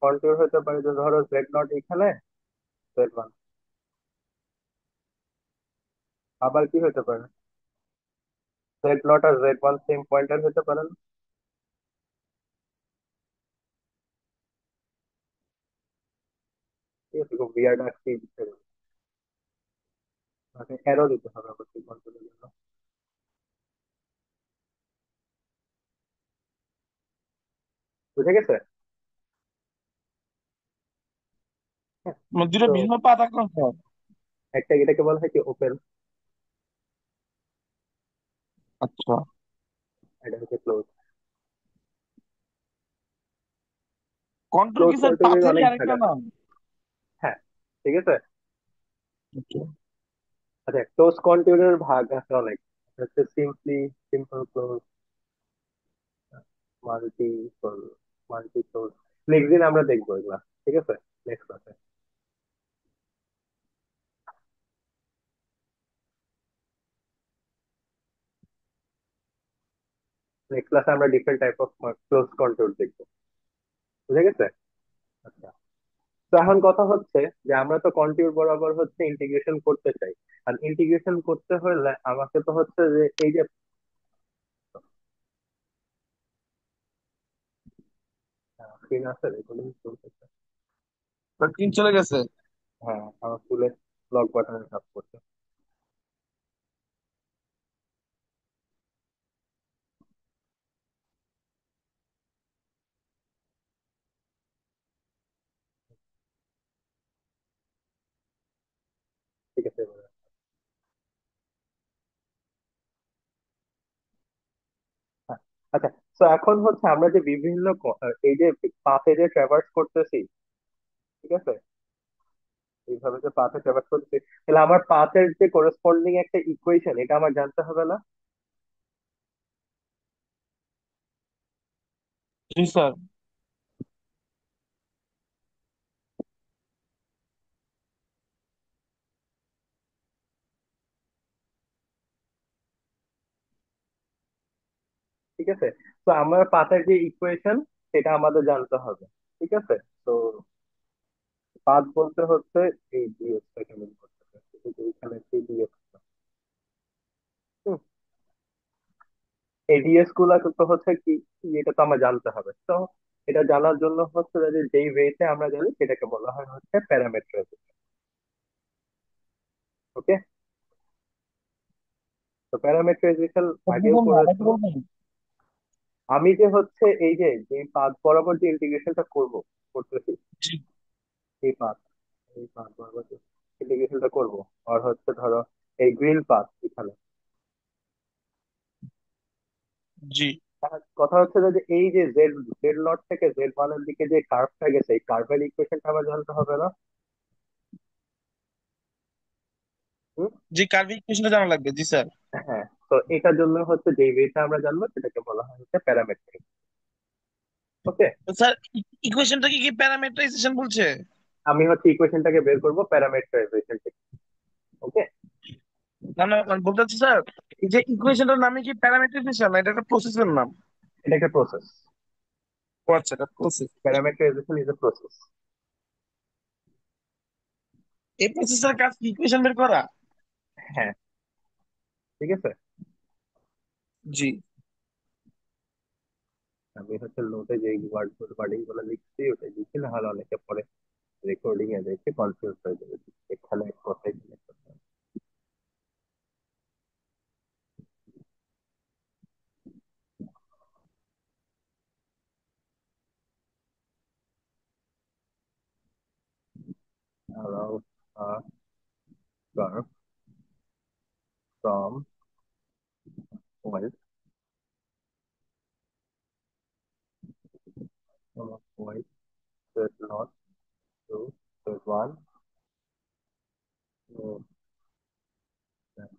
কন্ট্যুর হতে পারে যে ধরো জেড নট এখানে, জেড ওয়ান, আবার কি হতে পারে, জেড নট আর জেড ওয়ান সেম পয়েন্টার হতে পারে না? ঠিক আছে, খুব বিয়ার্ড আসছে, মানে এরো দিতে হবে অবশ্যই কন্ট্যুরের জন্য। বুঝে গেছে? হ্যাঁ। মানে দুটো তো ভিন্ন পাতা কন্ট্রোল। একটা এটাকে বলা হয় কি ওপেন, আচ্ছা। এটা হচ্ছে ক্লোজ। কন্ট্রোল ক্লোজ কি স্যার কন্ট্যুরের পাথেরই অনেক ভাগ আরেকটা আছে। নাম? হ্যাঁ, ঠিক আছে। আচ্ছা। আচ্ছা, ক্লোজ কন্ট্যুরের ভাগ আছে অনেক, হচ্ছে simply, simple close, multiple, multi close. Next দিন আমরা দেখবো এগুলা, ঠিক আছে, নেক্সট ক্লাসে। নেক্সট ক্লাসে আমরা different type of close contour দেখবো। বুঝে গেছে? আচ্ছা, তো এখন কথা হচ্ছে যে আমরা তো কন্ট্যুর বরাবর হচ্ছে ইন্টিগ্রেশন করতে চাই, আর ইন্টিগ্রেশন করতে হলে আমাকে তো হচ্ছে যে এই যে স্ক্রিন আছে, রেকর্ডিং চলতেছে। তিন চলে গেছে। হ্যাঁ, আমার ফুলে লক বাটনে কাজ করছে। ঠিক আছে এবারে। হ্যাঁ, আচ্ছা, তো এখন হচ্ছে আমরা যে বিভিন্ন এই যে পাথে যে ট্রাভার্স করতেছি, ঠিক আছে, এইভাবে যে পাথে ট্রাভার্স করতেছি, তাহলে আমার পাথের যে করেসপন্ডিং একটা ইকুয়েশন, এটা আমার জানতে হবে না? জি স্যার। ঠিক আছে, তো আমার পাথের যে ইকুয়েশন সেটা আমাদের জানতে হবে। ঠিক আছে। তো পাথ বলতে হচ্ছে এই ডিএস টাকে মিন করতেছে, এই যে এখানে সেই ডিএস, এই ডিএস গুলা তো হচ্ছে কি কি, এটা তো আমার জানতে হবে। তো এটা জানার জন্য হচ্ছে যে যেই ওয়েতে আমরা জানি সেটাকে বলা হয় হচ্ছে প্যারামেট্রাইজেশন। ওকে। তো প্যারামেট্রাইজেশন আপনি আগেও বলুন, আরেকটু করেছো। বলবেন? আমি যে হচ্ছে এই যে পাথ বরাবর যে ইন্টিগ্রেশনটা করতেছি, জি। এই পাথ, এই পাথ বরাবর যে ইন্টিগ্রেশনটা করবো, আর হচ্ছে ধরো এই গ্রিন পাথ এখানে। জি। কথা হচ্ছে যে এই যে জেড জেড নট থেকে জেড ওয়ান এর দিকে যে কার্ভটা গেছে, এই কার্ভের ইকুয়েশনটা আমার জানতে হবে না? হুম? জি, কার্ভিং ইকুয়েশনটা জানা লাগবে, জি স্যার। হ্যাঁ। তো এটার জন্য হচ্ছে যে ওয়েটা আমরা জানবো সেটাকে বলা হয় হচ্ছে প্যারামেট্রিক। ওকে। তো স্যার, ইকুয়েশনটা কি কি প্যারামিটারাইজেশন বলছে? আমি হচ্ছে ইকুয়েশনটাকে বের করবো প্যারামেট্রাইজেশন থেকে। ওকে। না না, মানে বলতে চাচ্ছি স্যার, এই যে ইকুয়েশনটার নামে কি প্যারামিটারাইজেশন না, এটা একটা প্রসেসের নাম? এটা একটা প্রসেস। ও আচ্ছা, এটা process. Parametrization is a process. এই প্রসেসের কাজ কি ইকুয়েশন বের করা? হ্যাঁ। ঠিক আছে। জি। আমি হচ্ছে নোটে যে ওয়ার্ডিং গুলো লিখছি ওটাই লিখি, না হলে অনেকে পরে রেকর্ডিং এ দেখে কনফিউজ হয়ে যাবে, এখানে এক কথা এখানে এক কথা। Around a curve from point from a point z naught to z1, so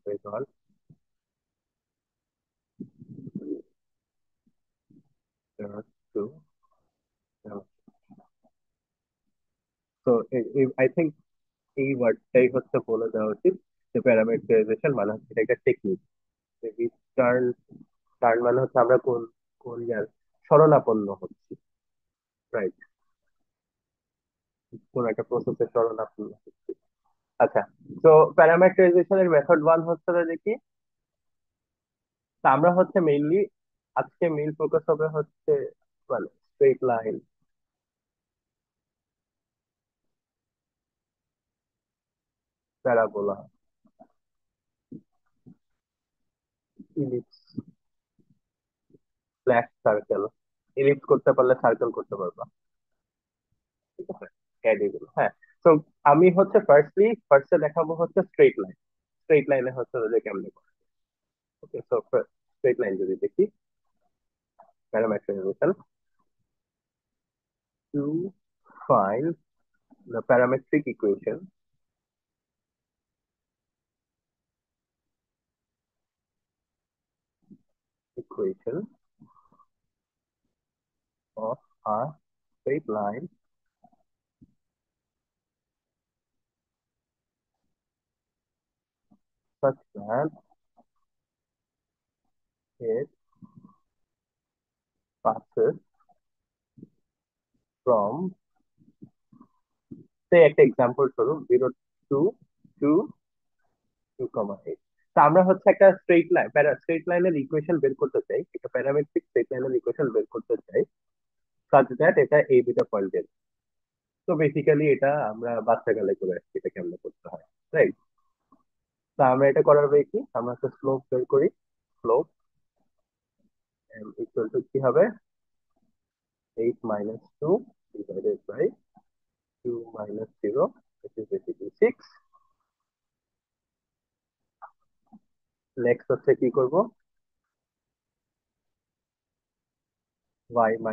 z1 z2, so I think এই ওয়ার্ডটাই হচ্ছে বলে দেওয়া উচিত যে প্যারামিটারাইজেশন মানে হচ্ছে এটা একটা টেকনিক। টার্ন, টার্ন মানে হচ্ছে আমরা কোন কোন ইয়ার শরণাপন্ন হচ্ছি, রাইট? কোন একটা প্রসেসের শরণাপন্ন হচ্ছি। আচ্ছা। তো প্যারামিটারাইজেশনের মেথড ওয়ান হচ্ছে যে কি, তা আমরা হচ্ছে মেইনলি আজকে মেইন ফোকাস হবে হচ্ছে মানে straight line, parabola, ellipse, flat circle. Ellipse করতে পারলে সার্কেল করতে পারবা। ঠিক আছে। অ্যাড এগুলো, হ্যাঁ। তো আমি হচ্ছে ফার্স্টে দেখাবো হচ্ছে স্ট্রেট লাইন। স্ট্রেট লাইনে হচ্ছে যে কেমনে করে। ওকে। সো স্ট্রেট লাইন যদি দেখি, প্যারামেট্রাইজেশন to find the parametric equation of a straight line such that it passes from, say একটা এক্সাম্পল স্বরূপ, 0 to 2 2, 8। তা আমরা হচ্ছে একটা স্ট্রেট লাইনের ইকুয়েশন বের করতে চাই, একটা প্যারামেট্রিক স্ট্রেট লাইনের ইকুয়েশন বের করতে চাই such that এটা এই দুটা পয়েন্টের। তো বেসিক্যালি এটা আমরা বাচ্চাকালে করে আসছি, এটা কেমনে করতে হয়, রাইট? তা আমরা এটা করার ওয়ে কি, আমরা একটা স্লোপ বের করি। স্লোপ ইকুয়াল টু কি হবে, 8 - 2 divided by 2 - 0, which is basically 6। Next হচ্ছে কি করব, y -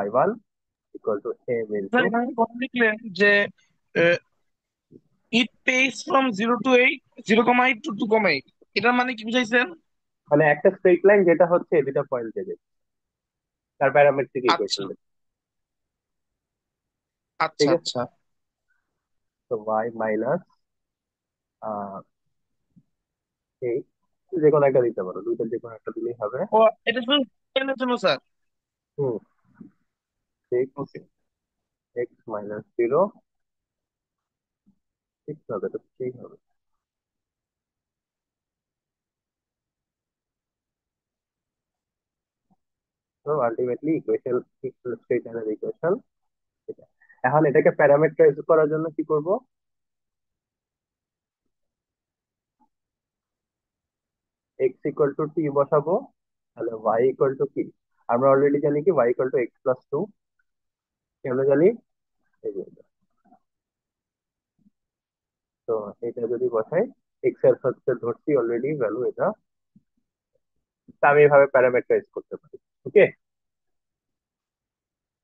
y1 equal to m sir, into, এখানে কথা লিখলেন যে ইট পেইস ফ্রম 0 to 8, 0,8 to 2,8, এটার মানে কি বুঝাইছেন? মানে একটা স্ট্রেট লাইন যেটা হচ্ছে এই দুটা পয়েন্ট থেকে, তার প্যারামেট্রিক আচ্ছা ইকুয়েশন। আচ্ছা ঠিক আছে। আচ্ছা। তো y মাইনাস এই যে কোনো একটা দিতে পারো, দুইটা যে কোনো একটা দিলেই হবে। ও, এটা শুধু এর জন্য স্যার? হুম। ঠিক। ওকে। এক্স মাইনাস জিরো, সিক্স হবে, তো থ্রি হবে। তো আলটিমেটলি ইকুয়েশন, স্ট্রেট লাইনের ইকুয়েশন এটা। এখন এটাকে প্যারামিটারাইজ করার জন্য কি করব? এক্স ইকুয়াল টু টি বসাবো, তাহলে ওয়াই ইকুয়াল টু কি? আমরা অলরেডি জানি কি Y equal to X plus two, আমরা জানি। এই যে, তো এটা যদি বসাই, এক্স এর হচ্ছে ধরছি অলরেডি ভ্যালু এটা, তা আমি এভাবে প্যারামিটারাইজ করতে পারি। ওকে।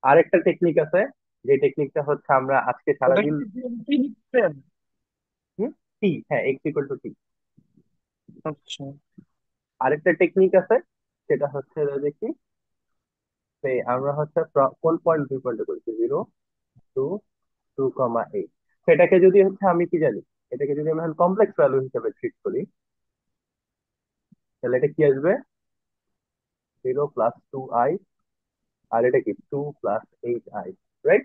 আরেকটা টেকনিক আছে, যে টেকনিকটা হচ্ছে আমরা আজকে ওটা সারাদিন। কি কি লিখছেন? টি, হ্যাঁ, এক্স ইকুয়াল টু টি। আচ্ছা। আরেকটা টেকনিক আছে, সেটা হচ্ছে দেখি, আমরা হচ্ছে কোন পয়েন্ট দুই পয়েন্টে করেছি, zero, two, two comma eight. সেটাকে যদি হচ্ছে আমি কি জানি, এটাকে যদি আমি কমপ্লেক্স ভ্যালু হিসেবে ট্রিট করি, তাহলে এটা কি আসবে? জিরো প্লাস টু আই, আর এটা কি two plus eight I, right?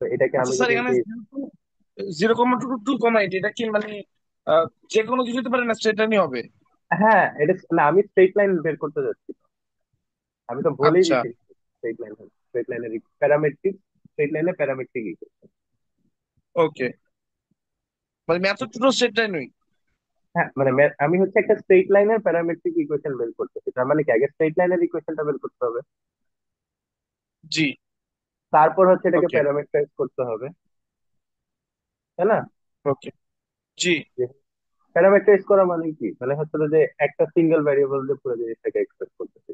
তো এটাকে আচ্ছা আমি স্যার, যদি এখানে 0,2 2,8 এটা কি মানে আহ, যে কোনো কিছু হতে পারে না, সেটাই হবে? হ্যাঁ, এটা না, আমি স্ট্রেট লাইন বের করতে যাচ্ছি। আমি তো বলেই আচ্ছা। দিচ্ছি স্ট্রেট লাইন, স্ট্রেট লাইনের প্যারামেট্রিক, স্ট্রেট লাইনে প্যারামেট্রিক ইকুয়েশন। ওকে, মানে ম্যাথ টোটাল সেটাই নই? হ্যাঁ, মানে আমি হচ্ছে একটা স্ট্রেট লাইনের প্যারামেট্রিক ইকুয়েশন বের করতেছি, তার মানে কি আগে স্ট্রেট লাইনের ইকুয়েশনটা বের করতে হবে, জি। তারপর হচ্ছে এটাকে ওকে। প্যারামেট্রাইজ করতে হবে, তাই না? ওকে। জি। প্যারামেট্রাইজ করা মানে কি, মানে হচ্ছে যে একটা সিঙ্গেল ভ্যারিয়েবল দিয়ে পুরো জিনিসটাকে এক্সপ্রেস করতেছি।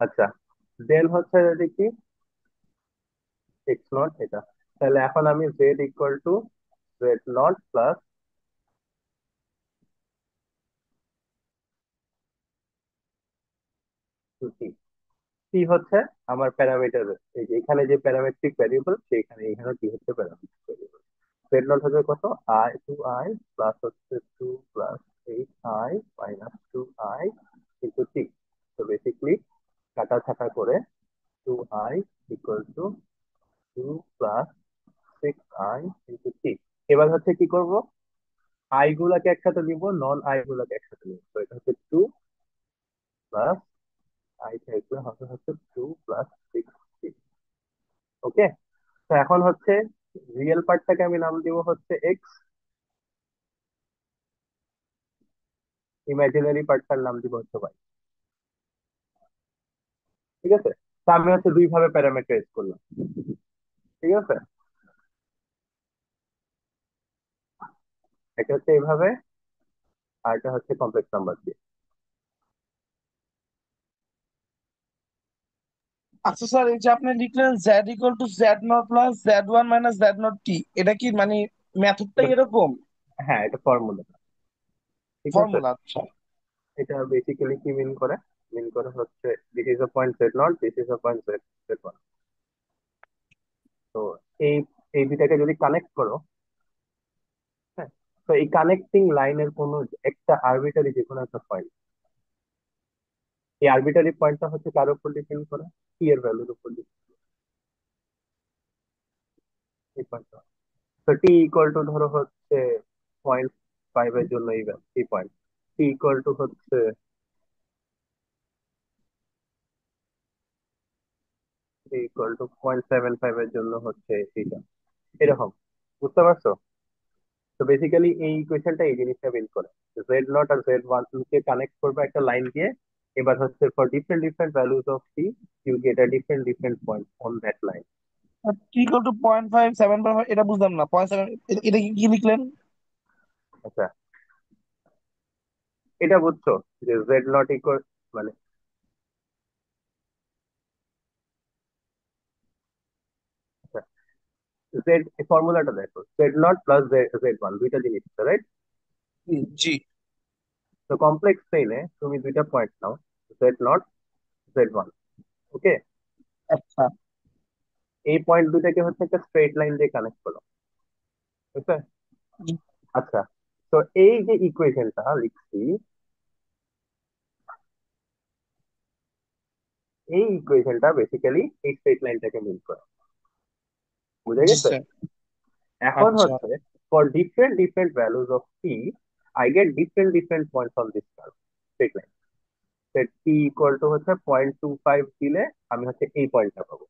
আচ্ছা, দেন হচ্ছে যদি কি এক্স নট এটা, তাহলে এখন আমি Z equal to Z naught plus two T. T হচ্ছে আমার প্যারামিটার, এই যে এখানে যে প্যারামেট্রিক ভ্যারিয়েবল, সেইখানে এখানে টি হচ্ছে প্যারামেট্রিক ভ্যারিয়েবল। জেড নট হবে কত, আই টু আই প্লাস হচ্ছে two plus eight I minus two I into T. তো বেসিকলি কাটা ছাটা করে two I equal to two plus six I into T. এবার হচ্ছে কি করব, আই গুলাকে একসাথে দিব, নন আই গুলাকে একসাথে নিব। তো এটা হচ্ছে টু প্লাস আই থাকবে হবে হচ্ছে টু প্লাস সিক্স টি। ওকে। তো এখন হচ্ছে রিয়েল পার্টটাকে আমি নাম দিব হচ্ছে এক্স, ইমাজিনারি পার্টটার নাম দিব হচ্ছে ওয়াই। ঠিক আছে। তো আমি হচ্ছে দুই ভাবে প্যারামিটারাইজ করলাম। ঠিক আছে, এটা হচ্ছে এইভাবে, আর এটা হচ্ছে কমপ্লেক্স নাম্বার দিয়ে। আচ্ছা স্যার, এই যে আপনি লিখলেন z = z0 + z1 - z0 t, এটা কি মানে ম্যাথডটাই এটা, এরকম? হ্যাঁ, এটা ফর্মুলা। ঠিক আছে। ফর্মুলা? আচ্ছা। এটা বেসিক্যালি কি মিন করে, মিন করে হচ্ছে this is a point z nought, this is a point Z Z one. তো এই এই দুটাকে যদি কানেক্ট করো, হ্যাঁ, তো এই কানেক্টিং লাইনের কোনো একটা আরবিটারি যে কোনো একটা পয়েন্ট, এই আরবিটারি পয়েন্টটা হচ্ছে কার উপর ডিপেন্ড করে, টি এর ভ্যালুর উপর ডিপেন্ড এই পয়েন্টটা। তো টি ইকুয়াল টু ধরো হচ্ছে 0.5 এর জন্য এই পয়েন্ট, টি ইকুয়াল টু হচ্ছে = 0.75 এর জন্য হচ্ছে এইটা, এরকম। বুঝতে পারছো? তো বেসিক্যালি এই ইকুয়েশনটা এই জিনিসটা বিল্ড করে, জেড নট আর জেড ওয়ান কে কানেক্ট করবে একটা লাইন দিয়ে। এবার হচ্ছে for different different values of T, you get a different different point on that line. t = 0.5 7 এটা বুঝলাম না, 0.7 এটা কি কি লিখলেন? আচ্ছা, এটা বুঝছো যে জেড নট ইকুয়াল, মানে জেড, ফর্মুলাটা দেখো, Z naught plus Z one দুইটা জিনিস, রাইট? জি। তো কমপ্লেক্স প্লেনে তুমি দুইটা পয়েন্ট নাও, Z naught, Z one. Okay. আচ্ছা। এই পয়েন্ট দুটাকে হচ্ছে একটা স্ট্রেট লাইন দিয়ে কানেক্ট করো, বুঝছো? জি। আচ্ছা, তো এই যে ইকুয়েশনটা লিখছি, এই ইকুয়েশনটা বেসিক্যালি এই স্ট্রেট লাইনটাকে মিন করে। বুঝে জি গেছে? স্যার। এখন আচ্ছা হচ্ছে for different different values of T I get different different points on this curve straight line. T equal to হচ্ছে 0.25 দিলে আমি হচ্ছে এই পয়েন্টটা পাবো।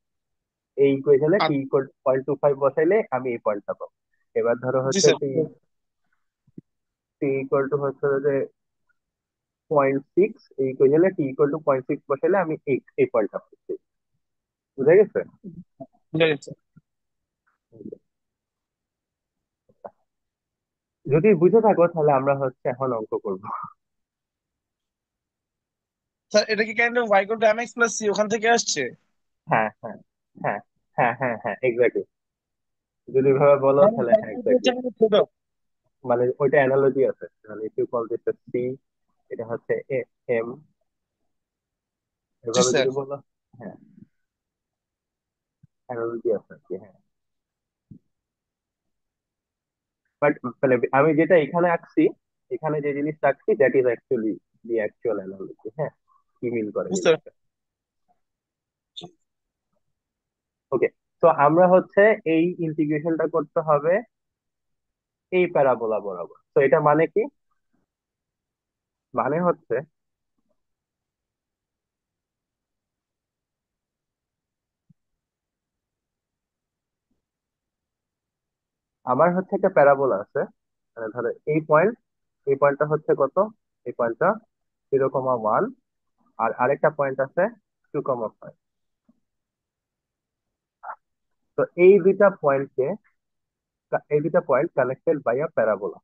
এই ইকুয়েশনে টি ইকুয়াল টু 0.25 বসাইলে আমি এই পয়েন্টটা পাবো। এবার ধরো জি হচ্ছে sir. T T equal to হচ্ছে যে 0.6, এই ইকুয়েশনে টি ইকুয়াল টু 0.6 বসাইলে আমি এই পয়েন্টটা পাচ্ছি। বুঝে গেছে? বুঝা গেছে। যদি বুঝে থাকো তাহলে আমরা হচ্ছে এখন অঙ্ক করবো। স্যার এটা কি kind of y equal to mx plus c ওখান থেকে আসছে? হ্যাঁ হ্যাঁ হ্যাঁ হ্যাঁ হ্যাঁ হ্যাঁ এক্স্যাক্টলি। যদি ভাবে বলো মানে তাহলে y হ্যাঁ ইকুয়াল টু এক্স্যাক্টলি। হচ্ছে আমাদের ছোট। মানে ওইটা অ্যানালজি আছে, মানে if you call this C, এটা হচ্ছে এম, জি এভাবে স্যার। যদি বলো। হ্যাঁ, অ্যানালজি আছে আর কি, হ্যাঁ। বাট মানে আমি যেটা এখানে আঁকছি, এখানে যে জিনিসটা আঁকছি that is actually the actual analogy, হ্যাঁ, কি মিন করে বুঝতে জিনিসটা। পারছি। ওকে, তো আমরা হচ্ছে এই ইন্টিগ্রেশনটা করতে হবে এই প্যারাবোলা বরাবর। তো এটা মানে কি? মানে হচ্ছে আমার হচ্ছে একটা প্যারাবোলা আছে, মানে ধরো এই পয়েন্ট, এই পয়েন্টটা হচ্ছে কত, এই পয়েন্টটা 0,1, আর আরেকটা পয়েন্ট আছে 2,5। তো এই দুইটা point connected by a parabola.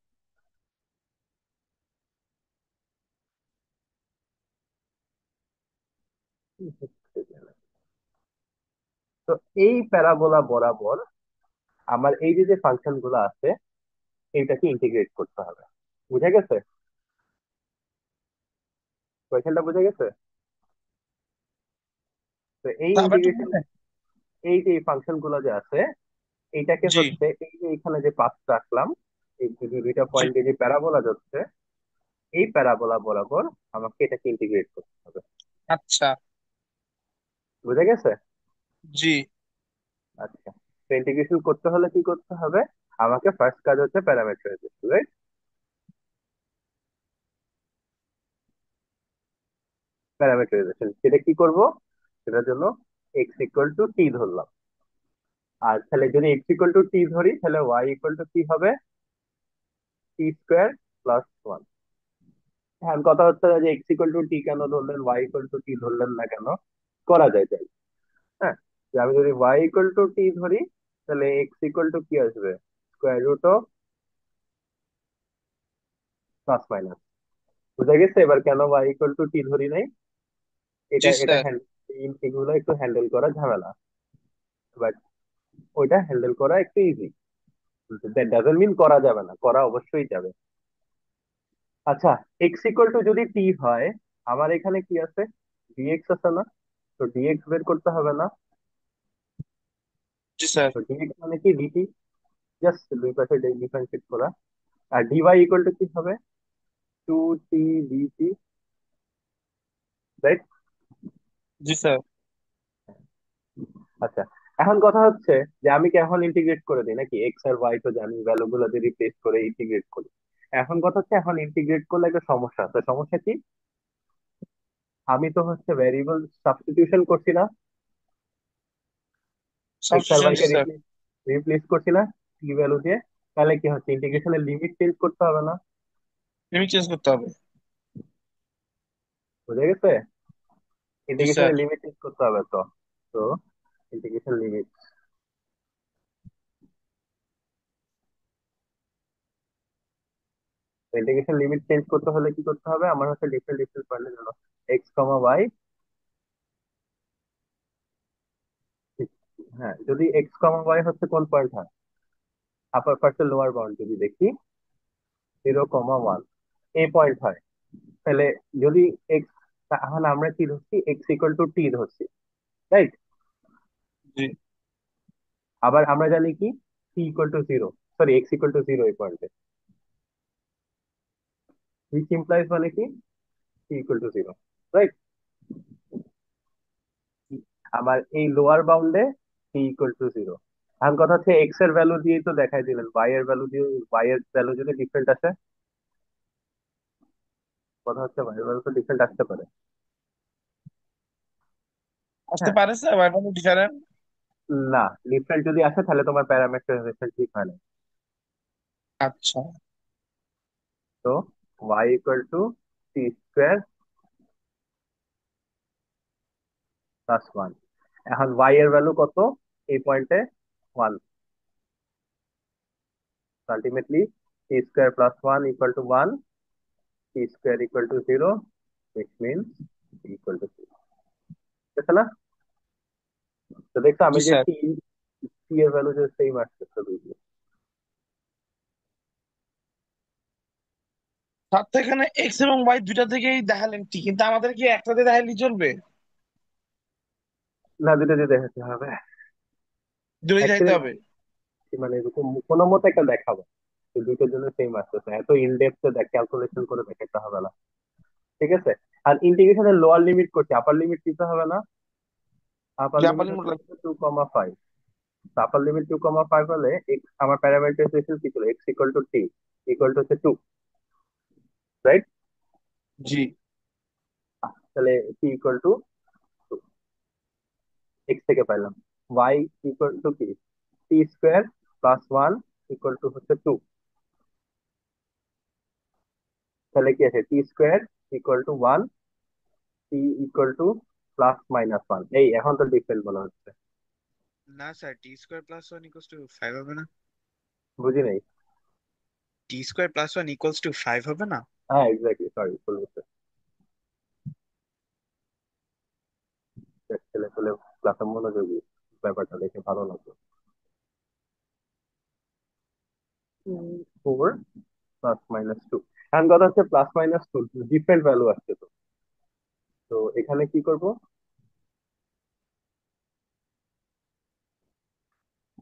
তো এই প্যারাবোলা বরাবর আমার এই যে যে ফাংশন গুলো আছে এইটাকে ইন্টিগ্রেট করতে হবে। বুঝে গেছে? কোয়েশ্চেনটা বুঝে গেছে? তো এই তা আবার একটু ইন্টিগ্রেশন, বলবেন? এই যে ফাংশন গুলো যে আছে এইটাকে জি। হচ্ছে এই যে এখানে যে পাথ রাখলাম, এই যে দুইটা জি। পয়েন্টে যে প্যারাবোলা যাচ্ছে, এই প্যারাবোলা বরাবর আমাকে এটাকে ইন্টিগ্রেট করতে হবে। আচ্ছা। বুঝে গেছে? জি। আচ্ছা, তো ইন্টিগ্রেশন করতে হলে কি করতে হবে? আমাকে ফার্স্ট কাজ হচ্ছে প্যারামিটারাইজেশন, রাইট? প্যারামিটারাইজেশন সেটা কি করব? সেটার জন্য এক্স ইকুয়াল টু টি ধরলাম। আর তাহলে যদি এক্স ইকুয়াল টু টি ধরি তাহলে ওয়াই ইকুয়াল টু কি হবে? টি স্কোয়ার প্লাস ওয়ান। হ্যাঁ, কথা হচ্ছে যে এক্স ইকুয়াল টু টি কেন ধরলেন, ওয়াই ইকুয়াল টু টি ধরলেন না কেন? করা যায় তাই। হ্যাঁ, যে আমি যদি ওয়াই ইকুয়াল টু টি ধরি তাহলে এক্স ইকুয়াল টু কি আসবে? Square root of plus minus. বুঝা গেছে এবার কেন ওয়াই ইকুয়াল টু টি ধরি নাই? জি এটা এটা স্যার। এগুলো একটু হ্যান্ডেল করা ঝামেলা, বাট ওইটা হ্যান্ডেল করা একটু ইজি। দ্যাট ডাজন্ট মিন করা যাবে না, করা অবশ্যই যাবে। আচ্ছা, এক্স ইকুয়াল টু যদি টি হয়, আমার এখানে কি আছে? ডিএক্স আছে না? তো ডিএক্স বের করতে হবে না? জি স্যার। তো ডিএক্স মানে কি? ডিটি, জাস্ট দুই পাশে ডিফারেন্সিয়েট করা। আর ডিওয়াই ইকুয়াল টু কি হবে? টু টি ডিটি, রাইট? জি স্যার। আচ্ছা, এখন কথা হচ্ছে যে আমি কি এখন ইন্টিগ্রেট করে দিই নাকি? এক্স আর ওয়াই তো জানি, ভ্যালু গুলো যদি রিপ্লেস করে ইন্টিগ্রেট করি। এখন কথা হচ্ছে এখন ইন্টিগ্রেট করলে একটা সমস্যা আছে। সমস্যা কি? আমি তো হচ্ছে ভ্যারিয়েবল সাবস্টিটিউশন করছি না, এক্স আর সাবস্টিটিউশন। ওয়াই জি কে স্যার। রিপ্লেস করছি না টি ভ্যালু দিয়ে। তাহলে কি হচ্ছে? ইন্টিগ্রেশনের লিমিট চেঞ্জ করতে হবে না? লিমিট চেঞ্জ করতে হবে। বুঝে গেছে? জি স্যার। ইন্টিগ্রেশনের লিমিট চেঞ্জ করতে হবে তো। তো integration limit, integration limit change করতে হলে কি করতে হবে? আমার হচ্ছে ডিফারেন্ট ডিফারেন্ট পয়েন্টের জন্য এক্স কমা ওয়াই। হ্যাঁ, যদি এক্স কমা ওয়াই হচ্ছে কোন পয়েন্ট হয়? আপার পার্সেল লোয়ার বাউন্ড যদি দেখি 0,1 এই পয়েন্ট হয়। তাহলে যদি এক্স, তাহলে আমরা কি ধরছি? এক্স ইকুয়াল টু টি ধরছি, রাইট? জি। আবার আমরা জানি কি T equal to zero, sorry X equal to zero এই পয়েন্টে, হুইচ ইমপ্লাইজ মানে কি T equal to zero, right? আমার এই লোয়ার বাউন্ডে টি ইকুয়াল টু জিরো। এখন কথা হচ্ছে এক্স এর ভ্যালু দিয়ে তো দেখাই দিলেন, ওয়াই এর ভ্যালু দিয়ে, ওয়াই এর ভ্যালু যদি ডিফারেন্ট আসে, কথা হচ্ছে ওয়াই এর ভ্যালু তো ডিফারেন্ট আসতে পারে। আসতে হ্যাঁ, পারে স্যার, ওয়াইফাই ডিফারেন্ট। না, ডিফারেন্ট যদি আসে তাহলে তোমার প্যারামিটারাইজেশন ঠিক হয় না। আচ্ছা। তো Y equal to T square plus one. এখন ওয়াই এর ভ্যালু কত এই পয়েন্টে? One. Ultimately T square plus one equal to one, T square equal to zero, which means equal to zero. ঠিক আছে না? তো দেখছো আমি জি যে স্যার। টি, টি এর ভ্যালু যে সেম আসতেছে বুঝলি। তার তো এখানে এক্স এবং ওয়াই দুইটা থেকেই দেখালেন ঠিক, কিন্তু আমাদের কি একসাথে দেখাইলে চলবে? না, দুটো দিয়ে দেখাতে হবে দুটোই দেখাইতে অ্যাকচুয়ালি। হবে। মানে এরকম কোনো মতে একটা দেখাবো যে দুইটার জন্য সেম আসতেছে, এত ইনডেপথ দেখ ক্যালকুলেশন করে দেখাতে হবে না। ঠিক আছে। আর ইন্টিগ্রেশনের লোয়ার লিমিট করছি, আপার লিমিট দিতে হবে না? আপার লিমিট জাপানি হচ্ছে মোটর। 2,5। আপার লিমিট 2,5 হলে আমার প্যারামিটারাইজেশন কি ছিল? X equal to T equal to হচ্ছে 2, রাইট? জি। তাহলে টি ইকুয়াল টু এক্স থেকে পাইলাম। ওয়াই ইকুয়াল টু কি? T square plus one equal to হচ্ছে 2। তাহলে কি আছে? T square equal to one, T equal to plus minus one. এই এখন তো ডিফারেন্ট মনে হচ্ছে। না sir, T square plus one equals to five হবে না? বুঝি নাই। T square plus one equals to five হবে না? হ্যাঁ, এক্স্যাক্টলি, সরি ভুল বলছে। ছেলে পেলে ক্লাসে মনোযোগী, ব্যাপারটা দেখে ভালো লাগলো। 4 প্লাস মাইনাস টু। এখন কথা হচ্ছে plus minus two different value আসছে তো। তো এখানে কি করব?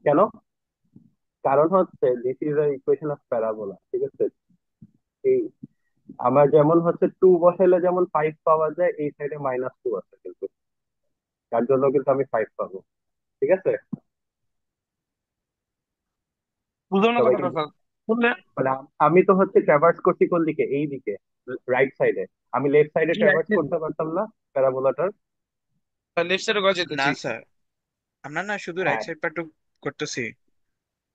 কেন? কারণ হচ্ছে this is a equation of parabola. ঠিক আছে। এই আমার যেমন হচ্ছে টু বসাইলে যেমন ফাইভ পাওয়া যায়, এই সাইডে মাইনাস টু আছে কিন্তু, তার জন্য কিন্তু আমি ফাইভ পাবো। ঠিক আছে। বুঝলাম না সবাই কথাটা কিন্তু, স্যার। শুনলে। মানে আমি তো হচ্ছে ট্রাভার্স করছি কোন দিকে? এই দিকে, রাইট সাইডে। আমি লেফট সাইডে জি, ট্রাভার্স করতে পারতাম না প্যারাবোলাটার? লেফট সাইডে করা না যেতেছি। স্যার, আমরা না শুধু রাইট হ্যাঁ, সাইড পার্টটুকু করতেছি,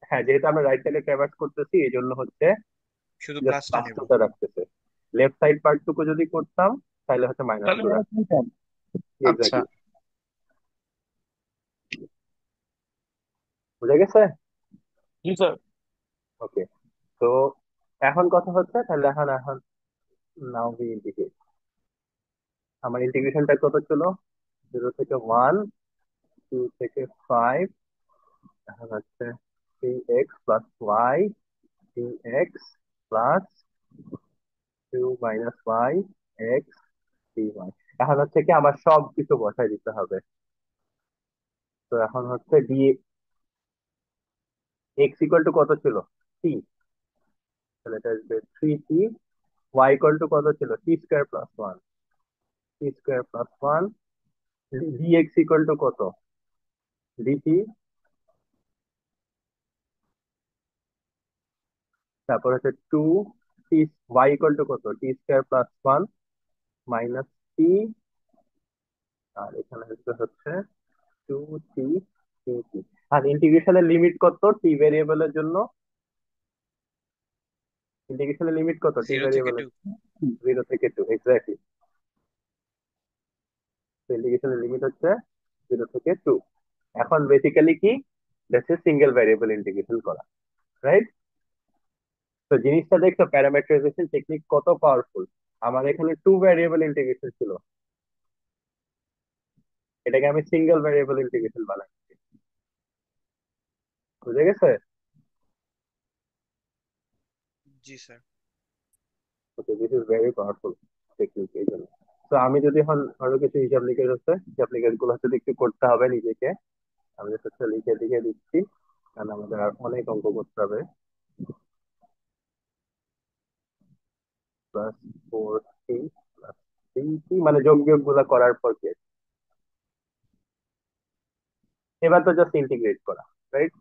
হ্যাঁ, যেহেতু আমরা রাইট সাইডে ট্রাভার্স করতেছি এই জন্য হচ্ছে শুধু জাস্ট প্লাসটা প্লাস নেব। টুটা রাখতেছে। লেফট সাইড পার্টটুকু যদি করতাম তাহলে হচ্ছে মাইনাস তাহলে টু মনে রাখতাম। হয় আচ্ছা। এক্স্যাক্টলি। বুঝা গেছে? জি স্যার। ওকে। তো এখন কথা হচ্ছে তাহলে, এখন এখন নাও উই ইন্টিগ্রেট। আমার ইন্টিগ্রেশনটা কত ছিল? জিরো থেকে ওয়ান, টু থেকে ফাইভ, এখন হচ্ছে three X plus Y, three X plus two minus Y X, three Y. এখন হচ্ছে কি আমার সব কিছু বসাই দিতে হবে। তো এখন হচ্ছে ডি, এক্স ইকুয়াল টু কত ছিল? টি। তাহলে এটা আসবে three T. Y equal to কত ছিল? T square plus one, T square plus one. D X equal to কত? ডিটি। তারপর হচ্ছে two T, Y equal to কত? T square plus one minus T. আর এখানে আসবে হচ্ছে টু টি, টি টি। আর ইন্টিগ্রেশনের লিমিট কত টি ভেরিয়েবলের জন্য? ইন্টিগ্রেশনের লিমিট কত টি জিরো থেকে ভেরিয়েবলের? টু। জিরো থেকে টু, এক্স্যাক্টলি। ইন্টিগ্রেশনের লিমিট হচ্ছে জিরো থেকে টু। এখন বেসিক্যালি কি, দেখছে সিঙ্গেল ভ্যারিয়েবল ইন্টিগ্রেশন করা, রাইট? তো জিনিসটা দেখছো প্যারামিটারাইজেশন টেকনিক কত পাওয়ারফুল। আমার এখানে টু ভ্যারিয়েবল ইন্টিগ্রেশন ছিল, এটাকে আমি সিঙ্গেল ভ্যারিয়েবল ইন্টিগ্রেশন বানাই। বুঝে গেছে? জি sir. Okay, this is very powerful technique এই জন্য। তো আমি যদি এখন আরো কিছু হিসাব নিকেশ হচ্ছে, হিসাব নিকেশ গুলো হচ্ছে একটু করতে হবে নিজেকে। আমি হচ্ছে লিখে লিখে দিচ্ছি, কারণ আমাদের আর অনেক অঙ্ক করতে হবে। প্লাস ফোর টি প্লাস থ্রি টি, মানে যোগ বিয়োগ গুলা করার পর কি এবার তো জাস্ট ইন্টিগ্রেট করা, রাইট?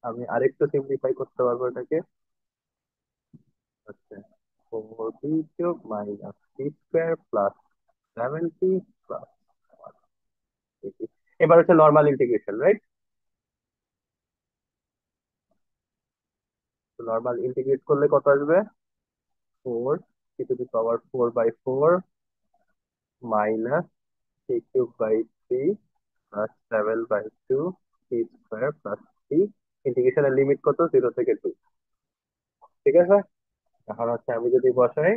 আমি আরেকটু সিম্পলিফাই করতে পারবো এটাকে, হচ্ছে 4b³ minus c² plus 70 plus 80। এবার হচ্ছে normal integration, right? Normal integrate করলে কত আসবে? 4 e⁴/4 minus c³/3 plus 7/2 c² plus 3। ইন্টিগ্রেশনের লিমিট কত? 0 থেকে 2। ঠিক আছে, এখন হচ্ছে আমি যদি বসাই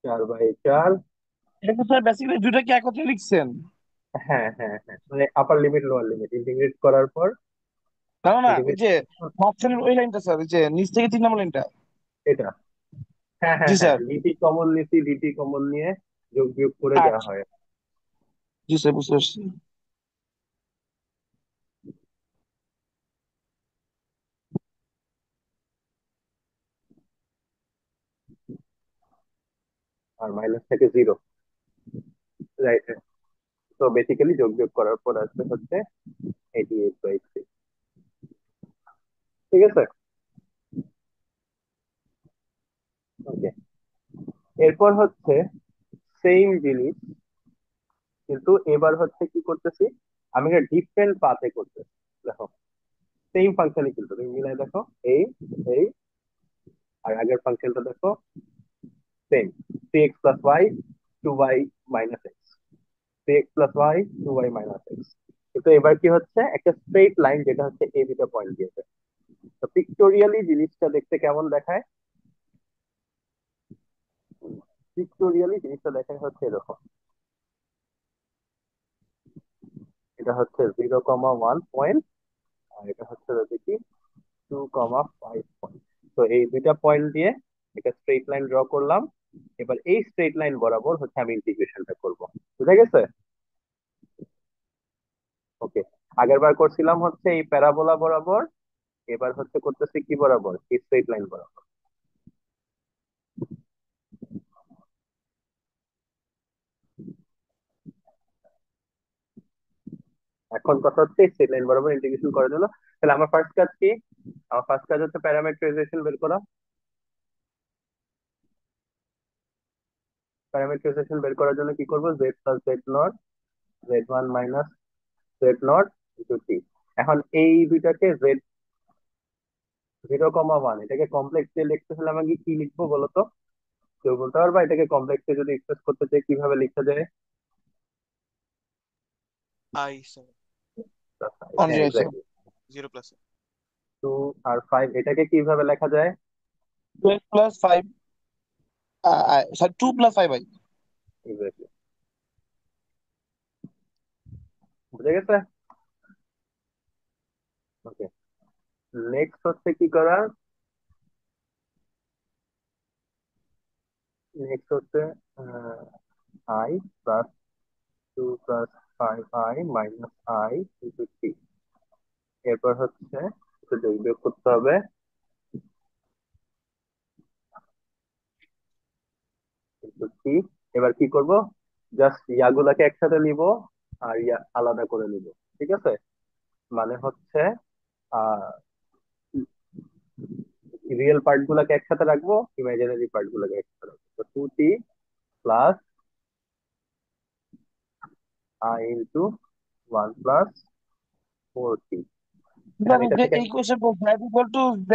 4/4। এটা কি স্যার বেসিক্যালি দুইটা কি একত্রে লিখছেন? হ্যাঁ হ্যাঁ হ্যাঁ, মানে আপার লিমিট লোয়ার লিমিট ইন্টিগ্রেট করার পর না না না, ওই ইন্টিগ্রেট। যে মাঝখানের ওই লাইনটা স্যার, ওই যে নিচ থেকে 3 নম্বর লাইনটা। এটা, হ্যাঁ হ্যাঁ জি হ্যাঁ, স্যার। লিটি কমন নিছি, লিটি কমন নিয়ে যোগ বিয়োগ করে দেওয়া আচ্ছা, হয়। জি স্যার, বুঝতে পারছি। আর মাইনাস থেকে 0, রাইট? তো বেসিক্যালি যোগ বিয়োগ করার পর আসবে হচ্ছে 88/3। ঠিক আছে, ওকে। এরপর হচ্ছে সেম জিনিস, কিন্তু এবার হচ্ছে কি করতেছি, আমি একটা ডিফারেন্ট পাথে করতেছি। দেখো, সেম ফাংশনই, কিন্তু তুমি মিলাই দেখো, এই এই আর আগের ফাংশনটা দেখো, same. 3x+y 2y minus x, 3x+y 2y minus x. কিন্তু এবার কি হচ্ছে, একটা স্ট্রেট লাইন যেটা হচ্ছে এই দুটো পয়েন্ট দিয়েছে। তো পিক্টোরিয়ালি জিনিসটা দেখতে কেমন দেখায়? পিক্টোরিয়ালি জিনিসটা দেখায় হচ্ছে এরকম। এটা হচ্ছে 0,1 পয়েন্ট, আর এটা হচ্ছে হচ্ছে কি 2,5 পয়েন্ট। তো এই দুইটা পয়েন্ট দিয়ে একটা স্ট্রেট লাইন ড্র করলাম। এবার এই স্ট্রেট লাইন বরাবর হচ্ছে আমি ইন্টিগ্রেশনটা করব। বুঝা গেছে? ওকে। আগের বার করছিলাম হচ্ছে এই প্যারাবোলা বরাবর, এবার হচ্ছে করতেছি কি বরাবর? এই স্ট্রেট লাইন বরাবর। এখন কথা হচ্ছে স্ট্রেট লাইন বরাবর ইন্টিগ্রেশন করার জন্য, তাহলে আমার ফার্স্ট কাজ কি? আমার ফার্স্ট কাজ হচ্ছে প্যারামেট্রাইজেশন বের করা। প্যারামেট্রাইজেশন বের করার জন্য কি করব? z+z0, z1 minus z0 into T. এখন এই দুইটাকে z0,1 এটাকে কমপ্লেক্সে লিখতে হলে আমাকে কি লিখবো বলো তো? কেউ বলতে পারবা এটাকে কমপ্লেক্সে যদি এক্সপ্রেস করতে চাই কিভাবে লিখা যায়? I 7 অনলি হ্যাঁ, আছে। এক্স্যাক্টলি। 0 প্লাস 2 আর 5 এটাকে কিভাবে লেখা যায়? 12+5, স্যার 2+5 ভাই। এক্স্যাক্টলি, বুঝে গেছে? ওকে, নেক্সট হচ্ছে কি করা? নেক্সট হচ্ছে I plus 2+5i minus I into T. এরপর হচ্ছে একটু যোগ বিয়োগ করতে হবে, ইন্টু টি। এবার কি করব? জাস্ট ইয়াগুলাকে একসাথে নিব আর ইয়া আলাদা করে নিব। ঠিক আছে, মানে হচ্ছে আহ রিয়েল পার্ট গুলাকে একসাথে রাখবো, ইমাজিনারি পার্ট গুলাকে একসাথে রাখবো। তো 2t plus i into 1 plus 4t। এখন স্যার এটা যে থেকে এই question z equal to z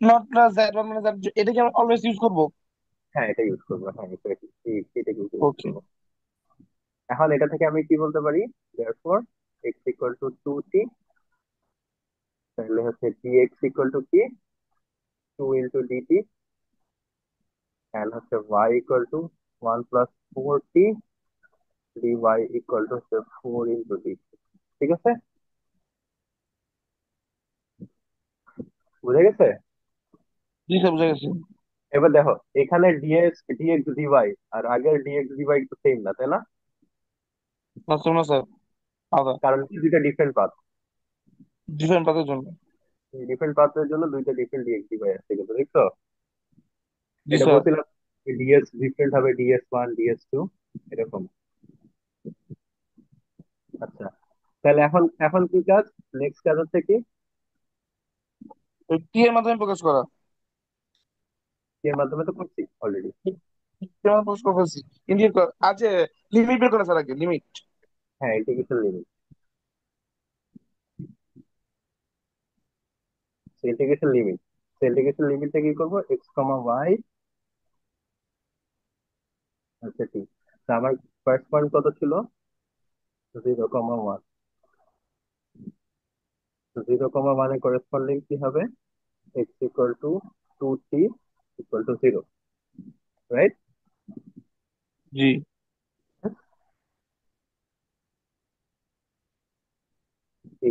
not plus z1 মানে এটা কি আমরা অলওয়েজ ইউজ করবো? হ্যাঁ এটা ইউজ করবো, হ্যাঁ এটা কিন্তু ইউজ ওকে। করবো। এখন এটা থেকে আমি কি বলতে পারি? therefore x equal to 2t, তাহলে হচ্ছে dx ইকুয়াল টু কি 2 ইন্টু dt, এন্ড হচ্ছে y equal to 1 plus 4t, dy equal to হচ্ছে 4 ইন্টু dt। ঠিক আছে, বুঝে গেছে? জি স্যার, বুঝা গেছে। এবার দেখো, এখানে dx dy আর আগের dx dy তো সেম না, তাই না? না স্যার, না স্যার, আলাদা। কারণ কি দুইটা ডিফারেন্ট পাথ। ডিফারেন্ট পাথের জন্য। ডিফারেন্ট পাথের জন্য দুইটা ডিফারেন্ট dx dy আসছে, কিন্তু দেখছো? জি এটা স্যার। বলছিলাম ds ডিফারেন্ট হবে, ds1 ds2 এরকম। আচ্ছা, তাহলে এখন এখন কি কাজ? নেক্সট কাজ হচ্ছে কি? টি এর মাধ্যমে প্রকাশ করা। এর মাধ্যমে তো করছি অলরেডি। টি এর মাধ্যমে প্রকাশ করে ফেলছি। ইন্ডিকেট করা আছে, লিমিট বের করা স্যার আগে লিমিট। হ্যাঁ, integration limit. Integration limit, integration লিমিটটা কি করবো? X comma Y. আচ্ছা ঠিক। তা আমার ফার্স্ট পয়েন্ট কত ছিল? 0,1। 0,1 এর করেসপন্ডিং কি হবে? X equal two 2t equal to 0, right? G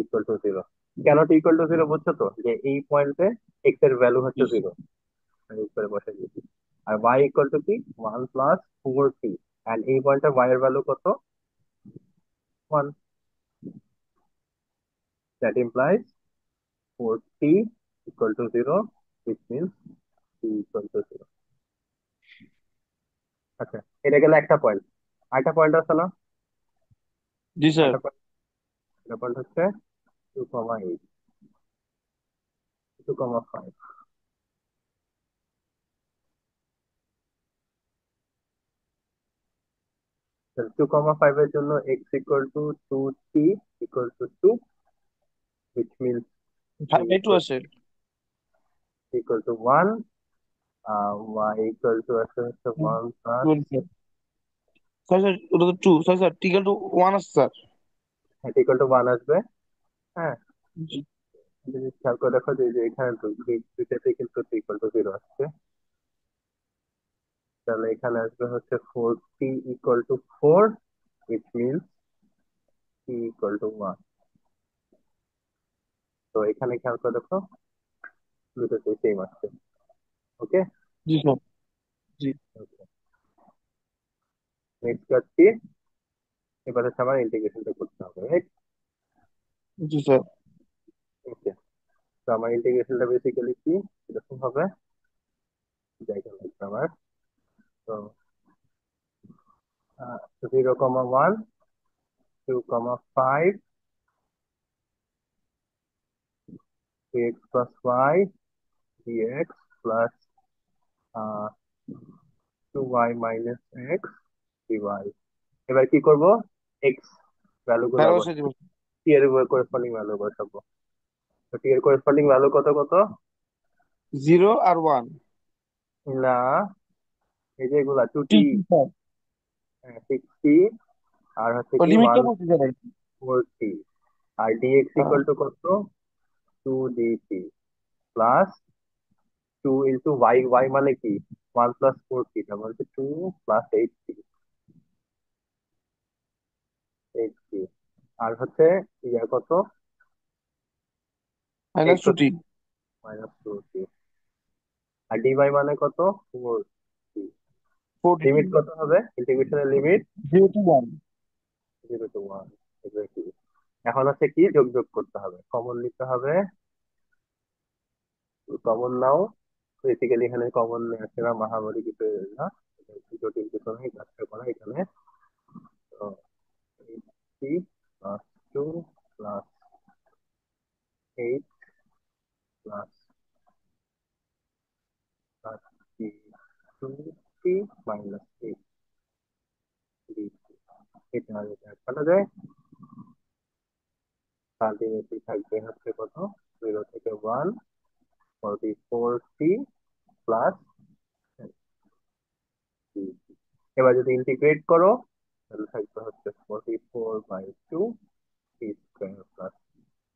equal to 0। কেন টি ইকুয়াল টু 0 বুঝছো তো? যে এই পয়েন্টে এক্স এর ভ্যালু হচ্ছে 0, আমি উপরে বসে দিয়েছি। আর y ইকুয়াল টু কি? 1 প্লাস 4t। এন্ড এই পয়েন্টে y এর ভ্যালু কত? 1। That implies 4t equal to 0, which means t equal to 0. আচ্ছা, এটা গেল একটা পয়েন্ট। আরেকটা পয়েন্ট আছে না? জি স্যার। আরেকটা পয়েন্ট, একটা পয়েন্ট হচ্ছে 2,8, 2,5। 2,5 এর জন্য x equal to 2t equal to 2, which means t 5/2 equal, আসে। equal to 1. Y equal to আছে হচ্ছে 1 plus, স্যার স্যার ওটা তো two, sir sir T equal to one আছে স্যার। equal to 1 আসবে। হ্যাঁ, জি যদি খেয়াল করে দেখো যে এখানে দুইটাতে কিন্তু ইকুয়াল টু 0 আসছে। তাহলে এখানে আসবে হচ্ছে 4t equal to 4, which means t equal to 1. তো এখানে খেয়াল করে দেখো দুটোতে সেম আসছে। ওকে, জি স্যার। জি নেক্সট কাজ কি? এবার হচ্ছে আমার ইন্টিগ্রেশনটা করতে হবে, রাইট? জি স্যার। ওকে, তো আমার ইন্টিগ্রেশনটা বেসিক্যালি কি এরকম হবে? জায়গা লাগবে আমার। তো 0,1, 2,5, 3x plus y dx plus 2y minus x dy। এবার কি করব? x ভ্যালু গুলো ভ্যালু বসাবো, বসে দিব। t এর করেসপন্ডিং ভ্যালু বসাবো। তো t এর করেসপন্ডিং ভ্যালু কত কত? 0 আর 1। না, এই যে এগুলা টি 2t, টি স্যার। 6t, আর হচ্ছে ও কি লিমিটটা 1, বসে যাবে। 4t। R dx equal to কত? 2dt plus 2 into y, y মানে কি? 1 প্লাস 4t, তার মানে 2 প্লাস 8t, 8t। আর হচ্ছে ইয়া কত? Minus x two T. Minus 2t। আর dy মানে কত? 4t। 4 লিমিট কত হবে? ইন্টিগ্রেশনের লিমিট 0 to 1। 0 to 1, exactly. এখন হচ্ছে কি? যোগ যোগ করতে হবে, কমন নিতে হবে। কমন নাও। বেসিক্যালি এখানে কমন আছে না, মহামারী কিছু না, এটা একটু জটিল কিছু নেই কাজটা করা এখানে। তো 8t plus 2 plus 8 plus 2t minus 8 এটা আর এটা কাটা যায়। আলটিমেটলি থাকবে হচ্ছে কত? 0 থেকে 1, 44t প্লাস। এবার যদি ইন্টিগ্রেট করো তাহলে থাকবে হচ্ছে 44/2 টি স্কোয়ার প্লাস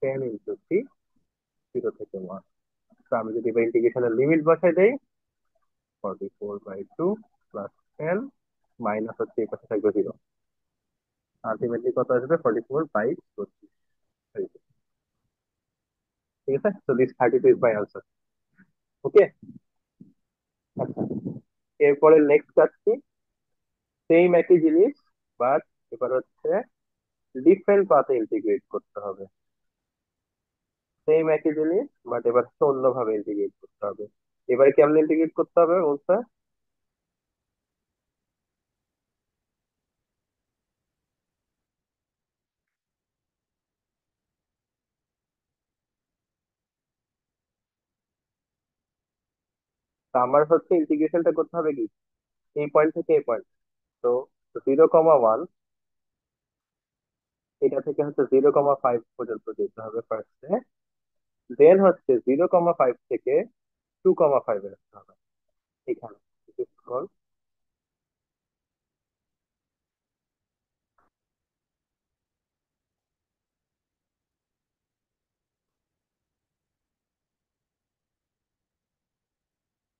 10 ইন্টু টি, 0 থেকে 1। তো আমি যদি এবার ইন্টিগ্রেশনের লিমিট বসাই দেই, 44/2 প্লাস 10 মাইনাস হচ্ছে এই পাশে থাকবে 0। আলটিমেটলি কত আসবে? 44/32। ঠিক আছে, তো দিস 32 ইজ মাই আনসার। ওকে, আচ্ছা, এরপরে নেক্সট কাজ কি? সেম একই জিনিস, বাট এবার হচ্ছে ডিফারেন্ট পাথে ইন্টিগ্রেট করতে হবে। সেম একই জিনিস, বাট এবার হচ্ছে অন্যভাবে ইন্টিগ্রেট করতে হবে। এবারে কেমন ইন্টিগ্রেট করতে হবে বলতে? তো আমার হচ্ছে ইন্টিগ্রেশনটা করতে হবে কি এই পয়েন্ট থেকে এই পয়েন্ট। তো 0,1 এটা থেকে হচ্ছে 0,5 পর্যন্ত যেতে হবে ফার্স্টে। দেন হচ্ছে 0,5 থেকে 2,5 এ আসতে হবে এখানে। স্ক্রল।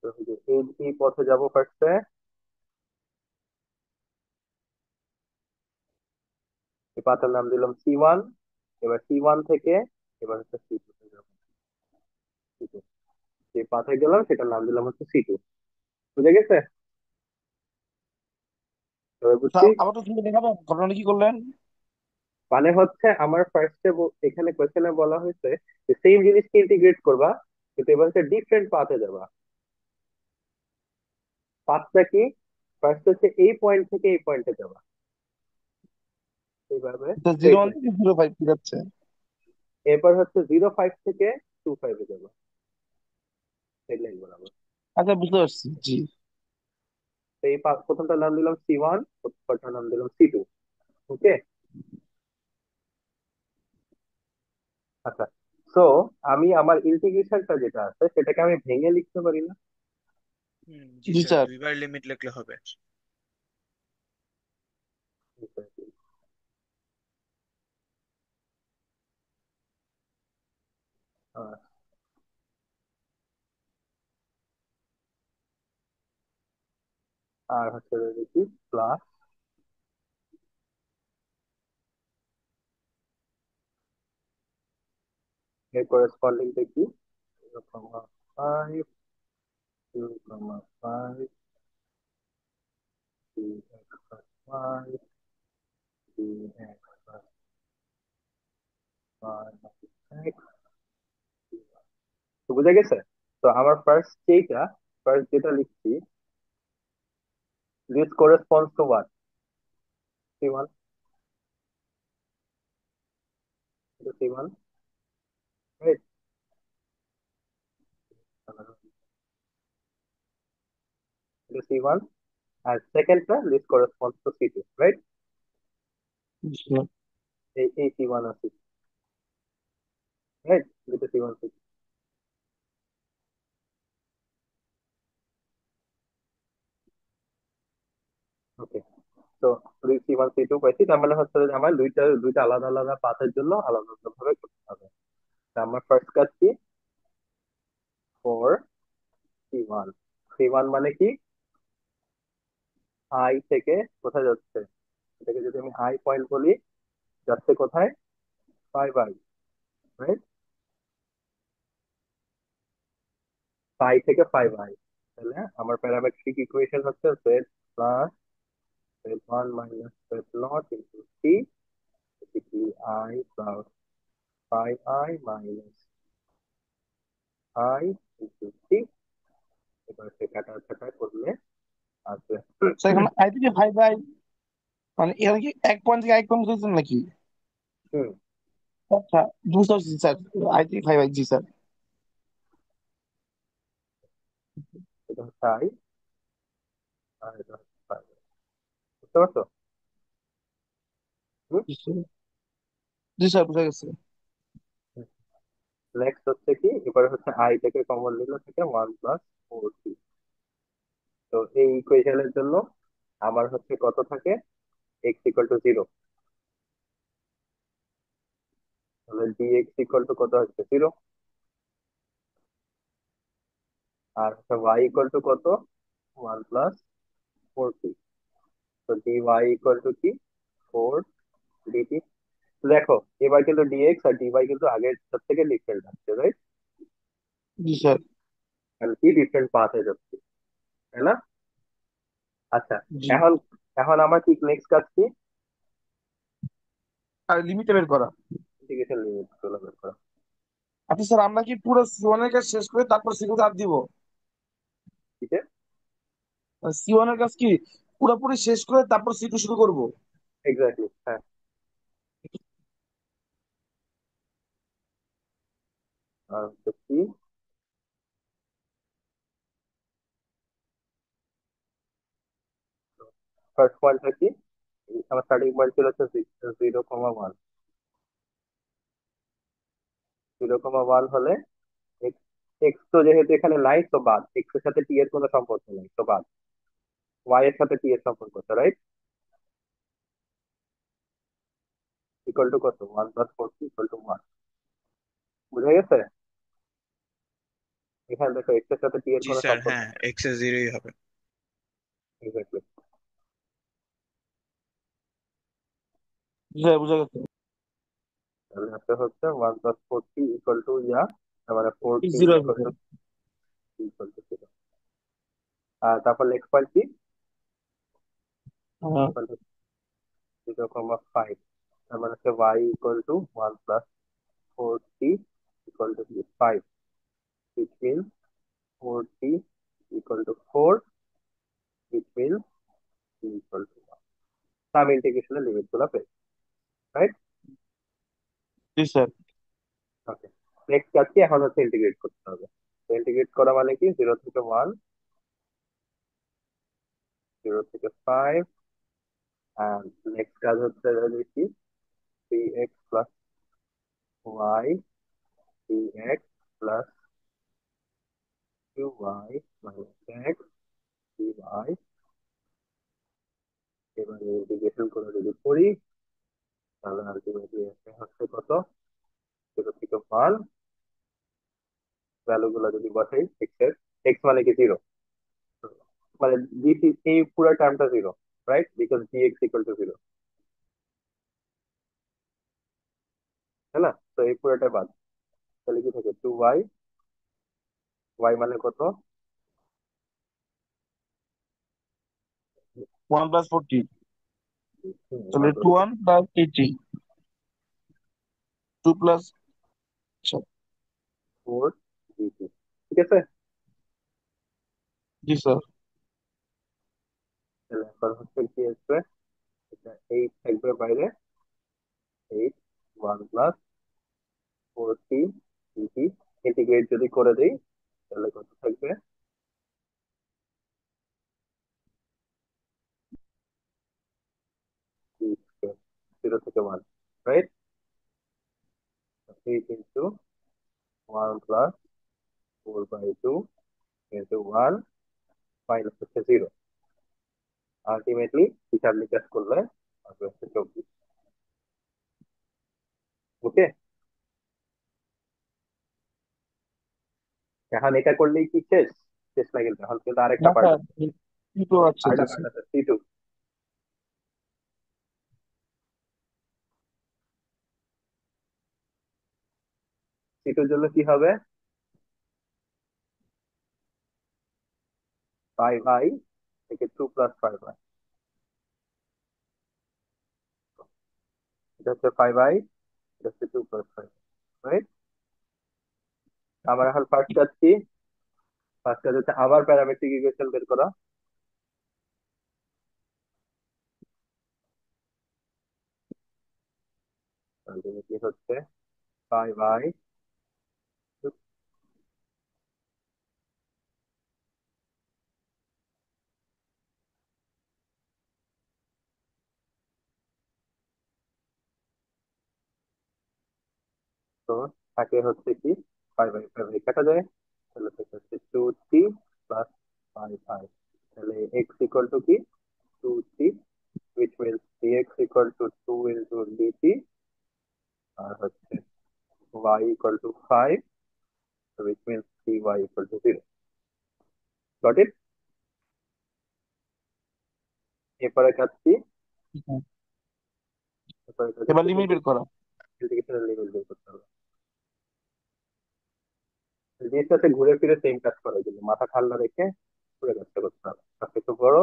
তো এই পথে যাব ফার্স্টে। এই পাতার নাম দিলাম C1। এবার C1 থেকে এবার হচ্ছে C2 তে যাবো। C2 যে পাথে গেলাম সেটার নাম দিলাম হচ্ছে C2। বুঝে গেছে? এবার তা বুঝছি। আবার তো তুমি দেখাবো ঘটনাটা কি করলেন? মানে হচ্ছে আমার ফার্স্টে এখানে কোয়েশ্চেনে বলা হয়েছে যে সেম জিনিসকে ইন্টিগ্রেট করবা, কিন্তু এবার হচ্ছে ডিফারেন্ট পাথে যাবা। পাথটা কি? ফার্স্ট হচ্ছে এই পয়েন্ট থেকে এই পয়েন্টে যাবা এইভাবে জিরো স্ট্রেট ওয়ান লাইন। থেকে 0.5 কি যাচ্ছে? এরপর হচ্ছে 0,5 থেকে 2,5 এ যাবা স্ট্রেট লাইন বরাবর। আচ্ছা, বুঝতে পারছি, জি। তো এই প্রথমটার নাম দিলাম C1, প্রথমটার নাম দিলাম C2। ওকে। আচ্ছা। সো আমি আমার ইন্টিগ্রেশনটা যেটা আছে সেটাকে আমি ভেঙে লিখতে পারি না? জি জি স্যার, স্যার। দুইবার লিমিট লিখলে হবে। আহ, আর হচ্ছে দেখি প্লাস এর করেসপন্ডিং দেখি 0,5, 2,5, 3x+5, 3x+5 তো বুঝে গেছে? তো আমার ফার্স্ট যেটা লিখছি, this corresponds two what? C1। এটা C1, রাইট? এটা C1। আর সেকেন্ডটা this corresponds to C2, right? জি স্যার। এই C1 আর C2, রাইট? দুটো C1 C2। ওকে। তো C1 C2 পাইছি, তার মানে হচ্ছে যে আমার দুইটা দুইটা আলাদা আলাদা পাথের জন্য আলাদা আলাদা ভাবে করতে হবে। তা আমার ফার্স্ট কাজ কি? For C1। C1 মানে কি? আই থেকে কোথায় যাচ্ছে? এটাকে যদি আমি আই পয়েন্ট বলি, যাচ্ছে কোথায়? 5i, right? 5 থেকে 5i। তাহলে আমার প্যারামেট্রিক ইকুয়েশন হচ্ছে z plus z1 minus z0 into c i plus 5i minus i into c। এবার সে কাটা করলে আছে। স্যার এখানে আই থেকে 5 বাই, মানে এখানে কি এক পয়েন্ট থেকে এক পয়েন্ট বুঝেছেন নাকি? হুম। আচ্ছা, বুঝতে পারছি স্যার। আই থেকে 5 বাই, জি স্যার। এটা হচ্ছে i আর এটা হচ্ছে 5। বুঝতে পারছো? হুম। জি স্যার, জি স্যার, বুঝা গেছে। নেক্সট হচ্ছে কি, এবারে হচ্ছে i থেকে কমন নিলে থেকে 1+4c। তো এই ইকুয়েশনের জন্য আমার হচ্ছে কত থাকে? x equal to 0। তাহলে dx ইকুয়াল টু কত হচ্ছে? 0। আর হচ্ছে y ইকুয়াল টু কত? 1+4c। তো dy ইকুয়াল টু কি? 4 dt। দেখো এবার কিন্তু dx আর dy কিন্তু আগের থেকে ডিফারেন্ট আসছে, রাইট? জি স্যার। কারণ কি ডিফারেন্ট পাথে যাচ্ছে, তাই না? আচ্ছা। জি। এখন এখন আমার কি নেক্সট কাজ কি? আর লিমিটে বের করা। ইন্টিগ্রেশন লিমিট গুলো বের করা। আচ্ছা স্যার, আমরা কি পুরো সি1 এর কাজ শেষ করে তারপর সিকিউরিটি হাত দিব? ঠিক আছে। সি1 এর কাজ কি পুরোপুরি শেষ করে তারপর সি2 শুরু করব? এক্স্যাক্টলি, হ্যাঁ। আর হচ্ছে কি ফার্স্ট পয়েন্টটা কি? আমার স্টার্টিং পয়েন্ট ছিল হচ্ছে 0,1। 0,1 হলে এক্স, এক্স তো যেহেতু এখানে নাই তো বাদ, এক্স এর সাথে টি এর কোনো সম্পর্ক নেই তো বাদ, ওয়াই এর সাথে টি এর সম্পর্ক আছে, রাইট? ইকুয়াল টু কত? 1 + 4 ইকুয়াল টু 1। বুঝা গেছে? এখানে দেখো এক্স এর সাথে টি এর জি কোনো স্যার, সম্পর্ক হ্যাঁ, নেই। এক্স এর 0ই হবে। এক্স্যাক্টলি। বুঝা বুঝা গেছে। তাহলে একটা হচ্ছে 1 + 4t ইকুয়াল টু তার মানে 4t zero equal to equal to 0। আর তারপর নেক্সট পয়েন্ট কি? 0,5। তার মানে হচ্ছে y equal to 1 + 4t equal to 5, which means 4t equal to 4, which means t equal to 1. সাম ইন্টিগ্রেশনের লিমিট গুলো পেয়ে, রাইট? জি স্যার। ওকে, নেক্সট কাজ কি? এখন হচ্ছে ইন্টিগ্রেট করতে হবে। ইন্টিগ্রেট করা মানে কি? 0 থেকে 1, 0 থেকে 5, and নেক্সট কাজ হচ্ছে কি? 3x plus y dx plus 2y minus x dy। এবারে ইন্টিগ্রেশন করে যদি করি তাহলে আলটিমেটলি হচ্ছে কত? 0 থেকে 1, ভ্যালু গুলো যদি বসাই এক্স এর, এক্স মানে কি 0, মানে এই পুরো টার্মটা 0, right? Because dx equal to 0, তাই না? তো এই পুরোটা বাদ, তাহলে কি থাকে? 2y, y মানে কত? 1 + 4t, তাহলে 1 টু + ওয়ান প্লাস এইটি, 2 প্লাস। 4 dt, ঠিক আছে? জি স্যার। তাহলে এখন হচ্ছে কি আসবে? এটা 8 থাকবে বাইরে, 8 1 + 4t dt। ইন্টিগ্রেট যদি করে দেই তাহলে কত থাকবে? 0 থেকে 1, রাইট? 8 ইন্টু 1 + 4/2 ইন্টু 1 মাইনাস হচ্ছে 0। আলটিমেটলি হিসাব নিকাশ করলে আসবে হচ্ছে 24। ওকে, এখন এটা করলেই কি শেষ? শেষ না, কিন্তু এখন কিন্তু আরেকটা না পার্ট স্যার, আছে। দুটো আছে আরেকটা দিছি। পার্ট আছে, C2। C2 জন্য কি হবে? 5i থেকে 2 + 5i, এটা হচ্ছে 5i, এটা হচ্ছে 2 + 5, রাইট? আমার এখন ফার্স্ট কাজ কি? ফার্স্ট কাজ হচ্ছে আবার প্যারামেট্রিক ইকুয়েশন বের করা। আলটিমেটলি হচ্ছে 5i, তো থাকে হচ্ছে কি 5i কাটা যায়, তাহলে থাকে হচ্ছে 2t প্লাস 5i। তাহলে x ইকুয়াল টু কি? 2t, which means dx equal to 2 into dt, আর হচ্ছে y equal to 5, which means dy equal to 0. Got it? এরপরে কাজ কি? এরপরে কাজ এবার হচ্ছে লিমিট বের করা। ইন্টিগ্রেশনের লিমিট বের করতে হবে। জিনিসটা হচ্ছে ঘুরে ফিরে সেম কাজ করে, কিন্তু মাথা ঠান্ডা রেখে পুরো কাজটা করতে হবে। কাজটা একটু বড়।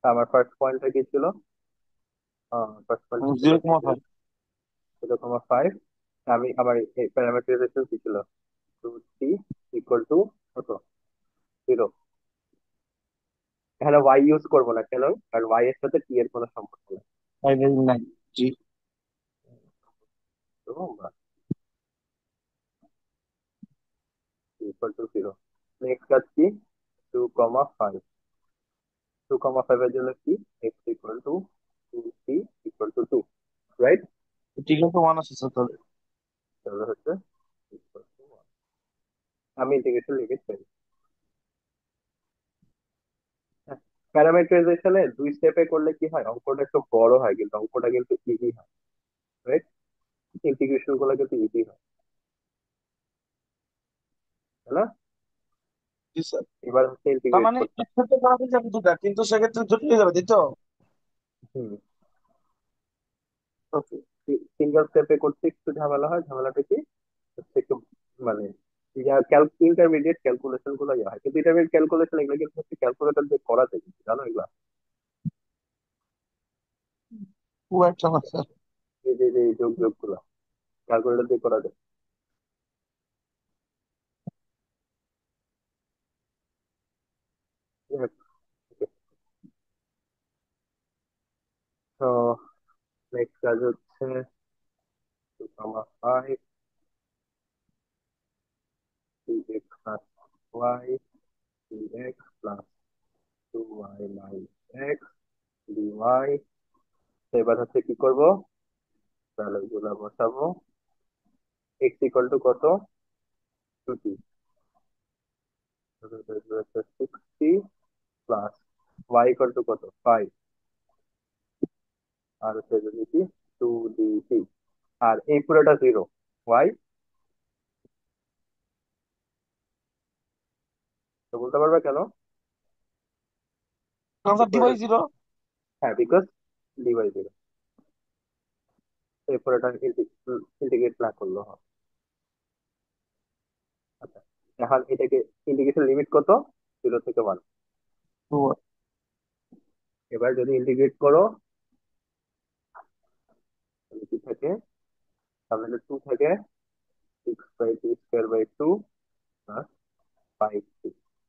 আমার ফার্স্ট পয়েন্টটা কি ছিল? ফার্স্ট পয়েন্ট ছিল 0,5। 0,5। আমি আমার প্যারামিটারাইজেশন কি ছিল? 2t ইকুয়াল টু কত? 0। এখানে y ইউজ করবো না, কেন? কারণ y এর সাথে t এর কোনো সম্পর্ক নেই। 5/9। জি। তো ইকুয়াল টু 0। নেক্সট কাজ কি? 2,5। 2,5 এর জন্য কি? X equal two 2c equal to 2, right? ঠিক আছে, ওয়ান আছে স্যার তাহলে। তাহলে হচ্ছে equal to 1। আমি ইন্টিগ্রেশন লিমিট চাই। প্যারামিটারাইজেশনে দুই স্টেপে করলে কি হয়, অঙ্কটা একটু বড় হয় কিন্তু অঙ্কটা কিন্তু ইজি হয়, রাইট? ইন্টিগ্রেশন গুলো কিন্তু ইজি হয়, তাই না? জি স্যার। এবার হচ্ছে তার ইন্টিগ্রেট মানে করতে হবে। একসাথে করা যাবে দুটা, কিন্তু সেক্ষেত্রে জটিল হয়ে যাবে, তাই তো? হুম। ওকে। সিঙ্গেল স্টেপে করতে একটু ঝামেলা হয়, ঝামেলাটা কি হচ্ছে একটু মানে ইন্টারমিডিয়েট ক্যালকুলেশন গুলো ইয়ে হয়, কিন্তু ইন্টারমিডিয়েট ক্যালকুলেশন এগুলো কিন্তু হচ্ছে ক্যালকুলেটর দিয়ে করা যায় কিন্তু, জানো এগুলা? খুব একটা না স্যার। এই যে এই যোগ যোগ গুলা ক্যালকুলেটর দিয়ে করা যায়। তো নেক্সট কাজ হচ্ছে 2,5 3x plus y 3x plus 2y minus x dy। তো এবার হচ্ছে কি করব, তাহলে এগুলা বসাবো। x ইকুয়াল টু কত? 2t। 60 plus y equal to কত? 5। আর হচ্ছে যদি কি 2dt। আর এই পুরোটা জিরো। y তো বলতে পারবে কেন? এই স্যার পুরোটা, ডিভাইস জিরো। হ্যাঁ বিকজ dy জিরো। এই পুরোটা ইন্টিগ্রেট না করলেও হয়। আচ্ছা, এখন এটাকে ইন্টিগ্রেশন লিমিট কত? 0 থেকে 1। এবার যদি ইন্টিগ্রেট করো তাহলে কি থাকে? তাহলে 2 থাকে 6/2² 2 প্লাস 5।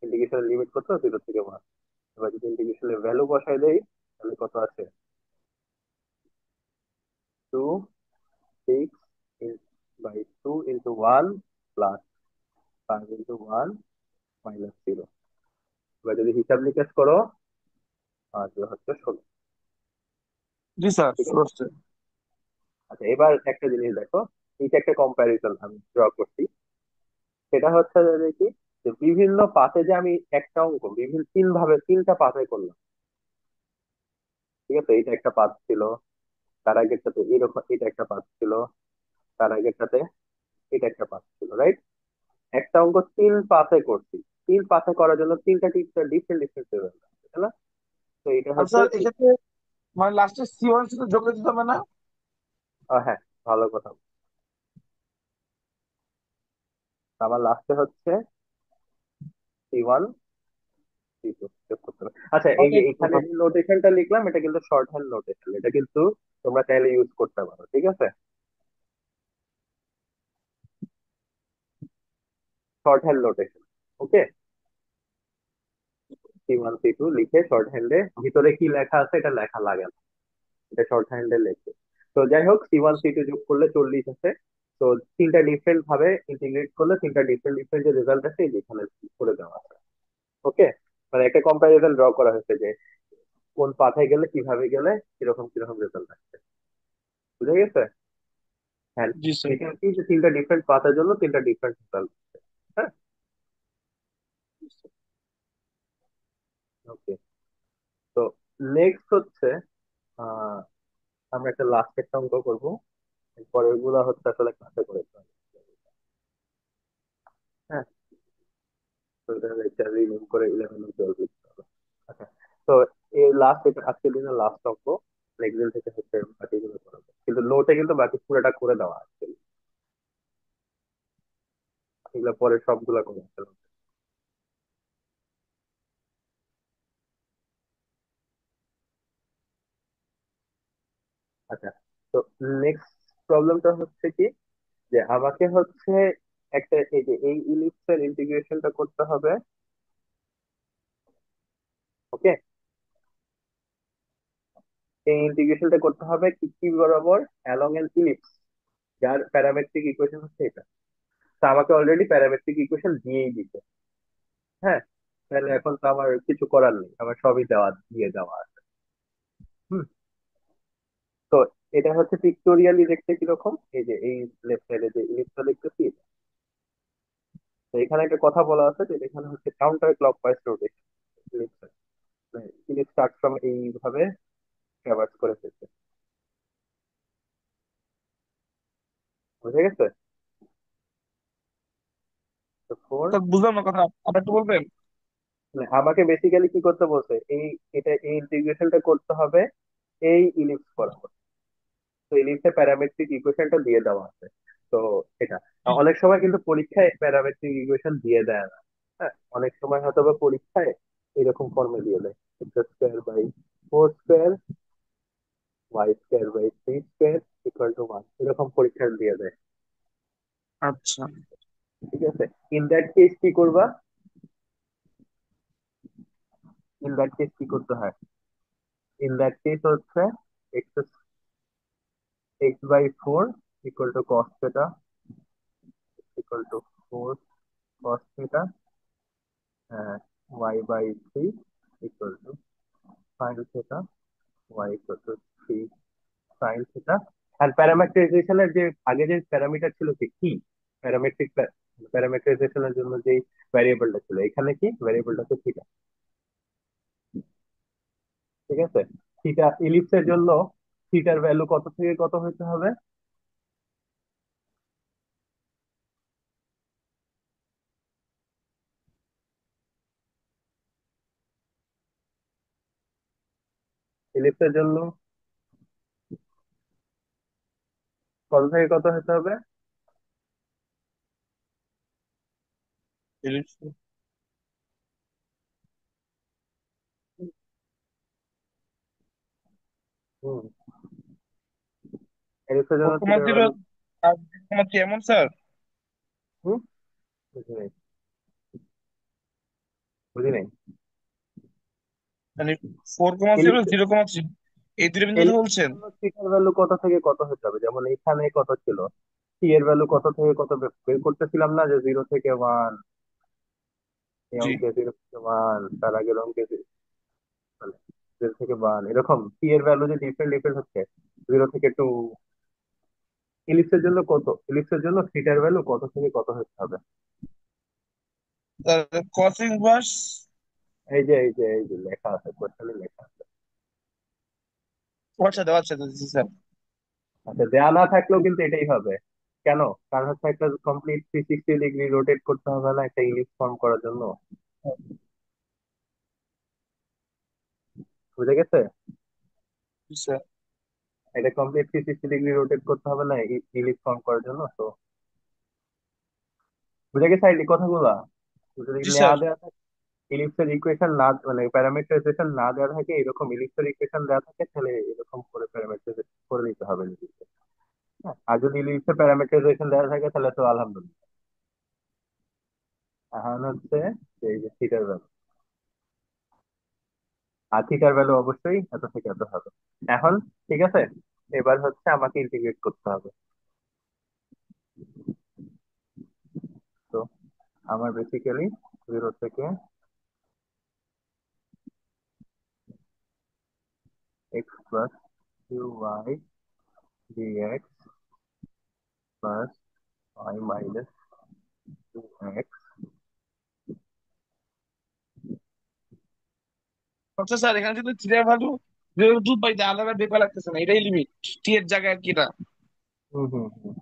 ইন্টিগ্রেশনের লিমিট কত? 0 থেকে 1। এবার যদি ইন্টিগ্রেশনের ভ্যালু বসাই দেই তাহলে কত আছে? 2 6/2 প্লাস 5/1 মাইনাস 0। এবার যদি হিসাব নিকাশ করো তাহলে হচ্ছে 16। জি স্যার, ঠিক আছে। বুঝতে। আচ্ছা, এবার একটা জিনিস দেখো, এটা একটা কম্প্যারিজন আমি ড্র করছি। সেটা হচ্ছে যে দেখি যে বিভিন্ন পাথে যে আমি একটা অঙ্ক বিভিন্ন তিনটা পাথে করলাম। ঠিক আছে, এটা একটা পাথ ছিল, তার আগের সাথে এরকম এটা একটা পাথ ছিল, তার আগের সাথে এটা একটা পাথ ছিল, রাইট? একটা অঙ্ক তিন পাথে করছি। তিন পাথে করার জন্য তিনটা টিচার ডিফারেন্ট ডিফারেন্ট লেভেল, তাই না? তো এটা আর হচ্ছে স্যার এক্ষেত্রে মানে লাস্টে সি ওয়ান সাথে যোগ করে দিতে হবে না? হ্যাঁ, ভালো কথা। আমার লাস্টে হচ্ছে C1 C2 যোগ করতে হবে। আচ্ছা, এই যে ওটাই করতে এখানে হবে। যে নোটেশনটা লিখলাম এটা কিন্তু শর্ট হ্যান্ড নোটেশন, এটা কিন্তু তোমরা চাইলে ইউজ করতে পারো, ঠিক আছে? শর্ট হ্যান্ড নোটেশন, ওকে? C1 C2 লিখে শর্ট হ্যান্ডে ভিতরে কি লেখা আছে এটা লেখা লাগে না, এটা শর্ট হ্যান্ডে লেখে। তো যাই হোক, C1 C2 যোগ করলে 40 আছে। তো তিনটা ডিফারেন্ট ভাবে ইন্টিগ্রেট করলে তিনটা ডিফারেন্ট ডিফারেন্ট যে রেজাল্ট আছে এই যেখানে করে দেওয়া আছে, ওকে? মানে একটা কম্পারিজন ড্র করা হয়েছে যে কোন পাথায় গেলে কিভাবে গেলে কিরকম কিরকম রেজাল্ট আসছে, বুঝে গেছে? হ্যাঁ। জি স্যার। এখানে কি যে তিনটা ডিফারেন্ট পাথার জন্য তিনটা ডিফারেন্ট রেজাল্ট। হ্যাঁ, ওকে। তো নেক্সট হচ্ছে আহ আমরা একটা লাস্ট একটা অঙ্ক করবো, পরের গুলা হচ্ছে আসলে ক্লাসে করে দিতে হবে। হ্যাঁ, তো এটা রিমুভ করে 11 ও 12 লিখতে হবে। আচ্ছা, তো এই লাস্ট, এটা আজকের দিনের লাস্ট অঙ্ক। এক্সেল থেকে হচ্ছে বাকিগুলো করাবো, কিন্তু নোটে কিন্তু বাকি পুরোটা করে দেওয়া আছে, এগুলো পরে সবগুলা করে দিতে হবে। আচ্ছা, তো নেক্সট প্রবলেমটা হচ্ছে কি যে আমাকে হচ্ছে একটা এই যে এই ইলিপসের ইন্টিগ্রেশনটা করতে হবে, ওকে? এই ইন্টিগ্রেশনটা করতে হবে কি কি বরাবর? অ্যালং এন ইলিপস, যার প্যারামেট্রিক ইকুয়েশন হচ্ছে এটা। তো আমাকে অলরেডি প্যারামেট্রিক ইকুয়েশন দিয়েই দিছে, হ্যাঁ, তাহলে এখন তো আমার কিছু করার নেই, আমার সবই দেওয়া দিয়ে দেওয়া আছে। হুম। তো এটা হচ্ছে পিক্টোরিয়ালি দেখতে কিরকম, এই যে এই লেফট সাইডে যে ইলিপসটা দেখতেছি, তো এখানে একটা কথা বলা আছে যে এখানে হচ্ছে counter clockwise rotation. Ellipse start from এইভাবে ট্রাভার্স করে ফেলছে, বুঝে গেছে? তো ফোর, তো বুঝলাম না কথা, আবার একটু বলবেন? মানে আমাকে বেসিক্যালি কি করতে বলছে, এই ইন্টিগ্রেশনটা করতে হবে এই ইলিপস বরাবর। তো ইলিপসের প্যারামেট্রিক ইকুয়েশনটা দিয়ে দেওয়া আছে। তো এটা অনেক সময় কিন্তু পরীক্ষায় প্যারামেট্রিক ইকুয়েশন দিয়ে দেয় না। হ্যাঁ, অনেক সময় হয়তো বা পরীক্ষায় এরকম ফর্মে দিয়ে দেয়, X square by four square Y square by three square equal to one, এরকম পরীক্ষায় দিয়ে দেয়। আচ্ছা। ঠিক আছে, ইন দ্যাট কেস কি করবা, ইন দ্যাট কেস কি করতে হয়, ইন দ্যাট কেস হচ্ছে x x by four equal to cos theta equal to four cos theta, y by three equal to sine theta, y equal to three sine theta. আর প্যারামেট্রাইজেশনের যে আগে যে parameter ছিল কি কি প্যারামেট্রিক প্যারামেট্রাইজেশনের জন্য যে ভ্যারিয়েবলটা ছিল, এখানে কি ভ্যারিয়েবলটা হচ্ছে থিটা। ঠিক আছে, থিটা ইলিপসের জন্য থিটার ভ্যালু কত থেকে কত হতে হবে, ইলিপসের জন্য কত থেকে কত হতে হবে? হুম, ইলিপসের ফোর জন্য কমা থিটার জিরো ভ্যালু। আর 0,3 এমন স্যার? হুম, বুঝি নাই, বুঝি নাই। মানে 4,0 ইলিপসের 0,3 এই দুটো বিন্দুতে ইলিপসের বলছেন? জন্য থিটার ভ্যালু কত থেকে কত হতে হবে, যেমন এখানে কত ছিল, সি এর ভ্যালু কত থেকে কত বের করতেছিলাম না, যে জিরো থেকে ওয়ান, এই জি। অঙ্কে জিরো থেকে ওয়ান, তার আগের অঙ্কে মানে জিরো থেকে ওয়ান, এরকম সি এর ভ্যালু যে ডিফারেন্ট ডিফারেন্ট হচ্ছে, জিরো থেকে টু। ইলিপসের জন্য কত, ইলিপসের জন্য থিটার ভ্যালু কত থেকে কত হতে হবে? Cos inverse. এই যে লেখা আছে, কোশ্চেনে লেখা আছে। আচ্ছা, দেওয়া আছে, দিচ্ছি স্যার। আচ্ছা, দেয়া না থাকলেও কিন্তু এটাই হবে। কেন? কারণ হচ্ছে একটা কমপ্লিট 360 ডিগ্রি রোটেট করতে হবে না একটা ইলিপস ফর্ম করার জন্য, বুঝে গেছে? জি স্যার। এটা কমপ্লিট 360 ডিগ্রি রোটেট করতে হবে না ইলিপস ফর্ম করার জন্য। তো বুঝে গেছে এই কথাগুলা? যদি জি নেওয়া স্যার। দেওয়া থাকে, ইলিপসের ইকুয়েশন না মানে প্যারামিটারাইজেশন না দেওয়া থাকে, এরকম ইলিপসের ইকুয়েশন দেওয়া থাকে, তাহলে এরকম করে প্যারামিটারাইজেশন করে নিতে হবে নিজেকে। হ্যাঁ, আর যদি ইলিপসের প্যারামিটারাইজেশন দেওয়া থাকে তাহলে তো আলহামদুলিল্লাহ। এখন হচ্ছে যে এই যে থিটার ভ্যালু, আর থিটার ভ্যালু অবশ্যই এত থেকে এত হবে। এখন ঠিক আছে, এবার হচ্ছে আমাকে ইন্টিগ্রেট করতে হবে। তো আমার বেসিক্যালি জিরো থেকে X plus Q Y DX plus Y minus two X. আচ্ছা স্যার, এখানে যদি থ্রি ভ্যালু 0.2 পাইতে আলাদা বের লাগতেছে না, এটাই লিমিট, টি এর জায়গায় আর কি এটা? হুম হুম হুম,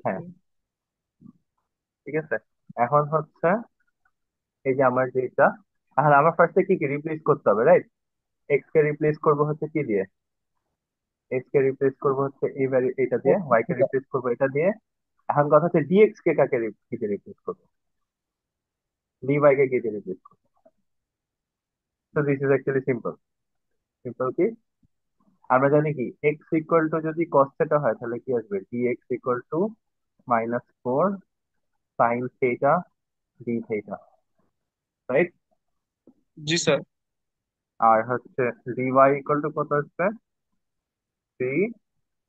হ্যাঁ, ঠিক আছে। এখন হচ্ছে এই যে আমার যেটা, এখন আমার ফার্স্টে কি কি রিপ্লেস করতে হবে, রাইট? এক্স কে রিপ্লেস করবো হচ্ছে কি দিয়ে, এক্স কে রিপ্লেস করবো হচ্ছে এই এটা দিয়ে, ওয়াই কে রিপ্লেস করবো এটা দিয়ে। এখন কথা হচ্ছে ডিএক্স কে কাকে কি দিয়ে রিপ্লেস করবো, ডিওয়াই কে কি দিয়ে রিপ্লেস করবো? তো this is actually simple. Simple কি, আমরা জানি কি এক্স ইকুয়াল টু যদি কস থিটা হয় তাহলে কি আসবে, dx equal to minus four sine theta d theta, right? জি স্যার। আর হচ্ছে ডিওয়াই ইকুয়াল টু কত আসবে, three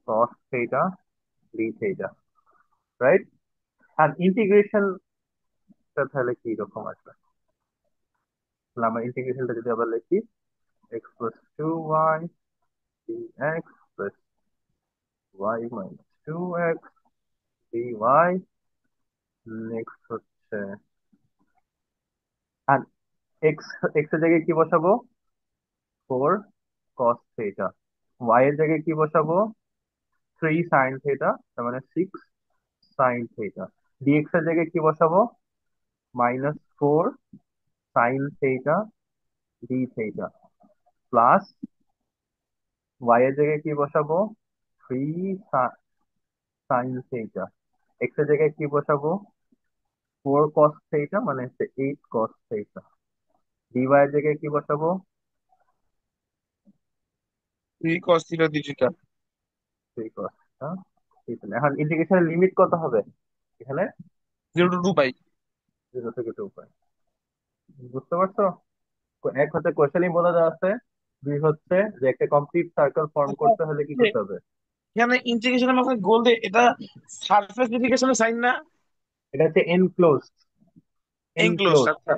cos theta d theta, right? আর ইন্টিগ্রেশনটা তাহলে কি রকম আসবে, তাহলে আমরা ইন্টিগ্রেশনটা যদি আবার লিখি, X plus two Y X plus Y minus two X Y. Next হচ্ছে, আর এক্স এক্স এর জায়গায় কি বসাবো? Four cos theta. ওয়াই এর জায়গায় কি বসাবো? থ্রি সাইন থিটা, তার মানে সিক্স সাইন থিটা। ডিএক্স এর জায়গায় কি বসাবো? Minus four sine theta d theta, plus y এর জায়গায় কি বসাবো? Three sine theta. এক্স এর জায়গায় কি বসাবো? ফোর কস থিটা, মানে হচ্ছে এইট কস থিটা। ডিওয়াই এর জায়গায় কি বসাবো? Three cos theta d theta. Three cos theta. এখন ইন্টিগ্রেশনের লিমিট কত হবে এখানে? 0 to 2 পাই। জিরো থেকে টু পাই। বুঝতে পারছো? এক হচ্ছে কোশ্চেনই বলে দেওয়া আছে, দুই হচ্ছে যে একটা কমপ্লিট সার্কেল ফর্ম আচ্ছা, করতে হলে কি যে করতে হবে। এখানে ইন্টিগ্রেশনের মাথায় গোল দিয়ে এটা সারফেস ইন্টিগ্রেশনের সাইন না? এটা হচ্ছে এনক্লোজ। এনক্লোজ, এনক্লোজ আচ্ছা।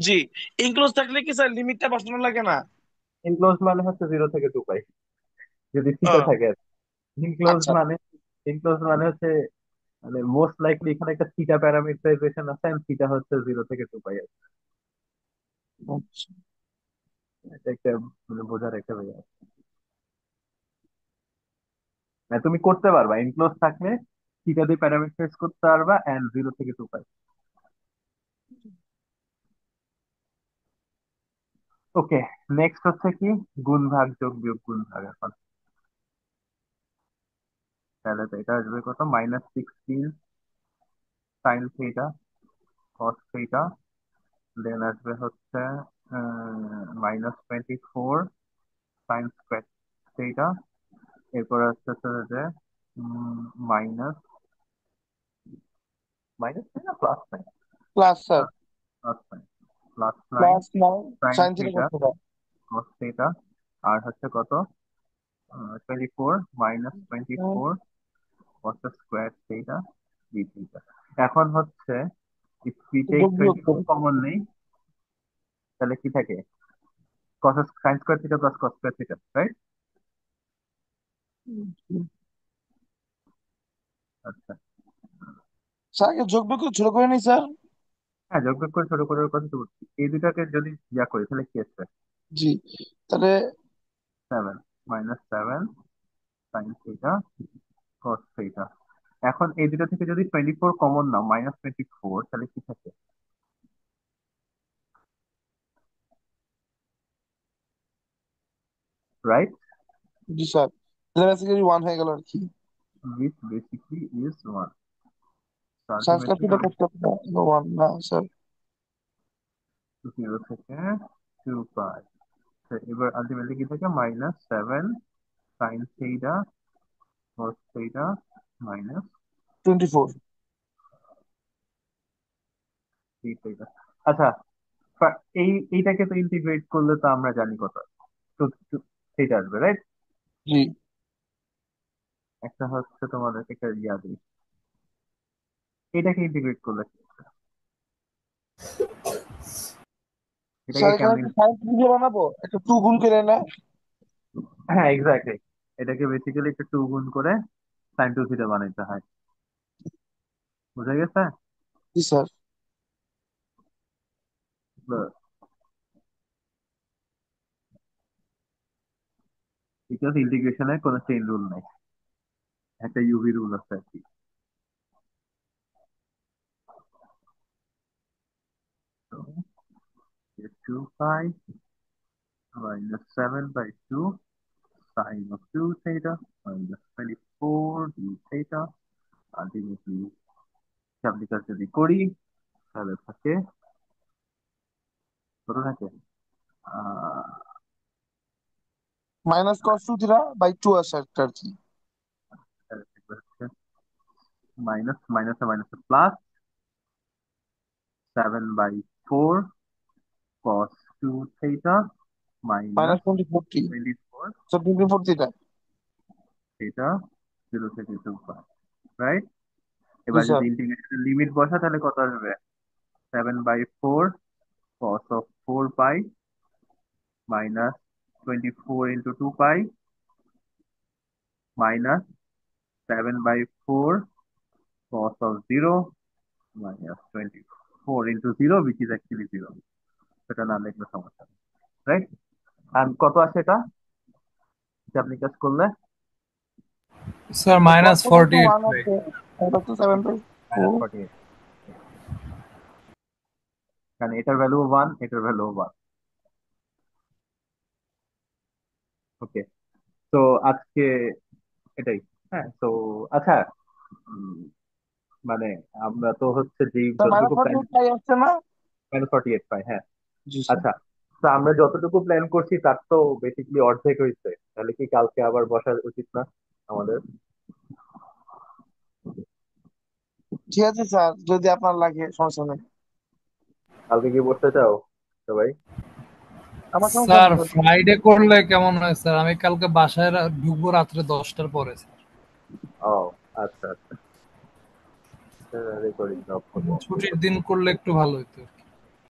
জি, এনক্লোজ থাকলে কি স্যার লিমিটটা বসানো লাগে না? এনক্লোজ মানে হচ্ছে জিরো থেকে টু পাই, যদি ও, থিটা থাকে। ইনক্লোজ আচ্ছা। মানে, ইনক্লোজ মানে হচ্ছে, মানে মোস্ট লাইকলি এখানে একটা থিটা প্যারামিটারাইজেশন আছে, and থিটা হচ্ছে জিরো থেকে টু পাই। আচ্ছা। এটা একটা মানে বোঝার একটা ব্যাপার। মানে তুমি করতে পারবা এনক্লোজ থাকলে থিটা দিয়ে প্যারামিটারাইজ করতে পারবা, এন্ড জিরো থেকে টু পাই। ওকে, নেক্সট হচ্ছে কি? গুণ ভাগ যোগ বিয়োগ গুণ ভাগ। এখন তাহলে তো এটা আসবে কত? Minus sixteen sine theta cos theta, then আসবে হচ্ছে minus twenty four sine square theta. এরপর আসছে হচ্ছে যে মাইনাস, মাইনাস না plus nine, plus sir. Plus nine, plus nine plus nine sine sine theta theta করতে পারে। Cos theta. আর হচ্ছে কত? Twenty four minus twenty four cos square theta d theta. এখন হচ্ছে if we take যোগ বিয়োগ টোয়েন্টি ফোর করে। কমন নেই, তাহলে কি থাকে? কস sign square theta plus cos square theta, right? আচ্ছা, স্যার আগে যোগ বিয়োগ করে ছোট করে নিই স্যার। হ্যাঁ যোগ বিয়োগ করে ছোট করার কথা তো বলছি। এই দুটাকে যদি ইয়া করি তাহলে কি আসবে? জি, তাহলে seven minus seven sign theta cos theta. এখন এই দুটো থেকে যদি টোয়েন্টি ফোর কমন নাও, মাইনাস টোয়েন্টি ফোর, তাহলে কি থাকে? রাইট, জি স্যার, তাহলে বেসিক্যালি 1 হয়ে গেল আর কি। which basically is one. So sine square ultimately theta করতে হবে 1 না স্যার? জিরো থেকে টু পাই। এবার আলটিমেটলি কি থাকে? Minus seven sign theta cos theta minus 24। Three theta. আচ্ছা, এইটাকে তো ইন্টিগ্রেট করলে তো আমরা জানি কত টু থিটা আসবে, রাইট? জি একটা হচ্ছে তোমাদের একটা ইয়া দিই, এটাকে ইন্টিগ্রেট করলে স্যার, এটাকে এখানে কেমন কি সাইন থিটা বানাবো একটা 2 গুণ করে না? হ্যাঁ এক্স্যাক্টলি, এটাকে বেসিক্যালি একটা টু গুণ করে সাইন টু থিটা বানাইতে হয়। বুঝা গেছে? জি স্যার। বিকজ ইন্টিগ্রেশনের কোনো চেইন রুল নাই, একটা ইউভি রুল আছে আর কি। তো two pi minus seven by two sine of two theta minus twenty four d theta. Ultimately হিসাব যদি করি তাহলে থাকে কত থাকে? মাইনাস কস 2 থিটা বাই 2 আসে একটা আর কি। Minus minus minus plus seven by four cos two theta minus minus 20 twenty four sir, 24 theta. Theta zero থেকে টু পাই, রাইট? জি এবার যদি স্যার। ইন্টিগ্রেশনের লিমিট বসা তাহলে কত আসবে? Seven by four cos of 4 pi minus 24 into 2 pi minus 7 by 4 cos of 0 minus 24 into 0 which is actually 0. সেটা না লিখলে সমস্যা নেই, রাইট? আর কত আসে এটা যে আপনি কাজ করলে? স্যার cos of -48 1 আছে, এটা তো 7/4। -48, কারণ এটার ভ্যালু 1, এটার ভ্যালু 1। ওকে, তো আজকে এটাই। হ্যাঁ, তো আচ্ছা, উম, মানে আমরা তো হচ্ছে যেই তো যতটুকু প্ল্যান, -48 তাই আসছে না? -48 পাই, হ্যাঁ। জি স্যার। আচ্ছা, তো আমরা যতটুকু প্ল্যান করছি তার তো বেসিক্যালি অর্ধেক হয়েছে, তাহলে কি কালকে আবার বসা উচিত না আমাদের? ঠিক আছে স্যার, যদি আপনার লাগে সমস্যা নেই, কালকে কি বসতে চাও সবাই? আমার সমস্যা স্যার নেই স্যার। ফ্রাইডে করলে কেমন হয় স্যার? আমি কালকে বাসায় ঢুকবো রাত্রে 10টার পরে স্যার। ও আচ্ছা আচ্ছা, রেকর্ডিং অফ করবো। ছুটির দিন করলে একটু ভালো হতো।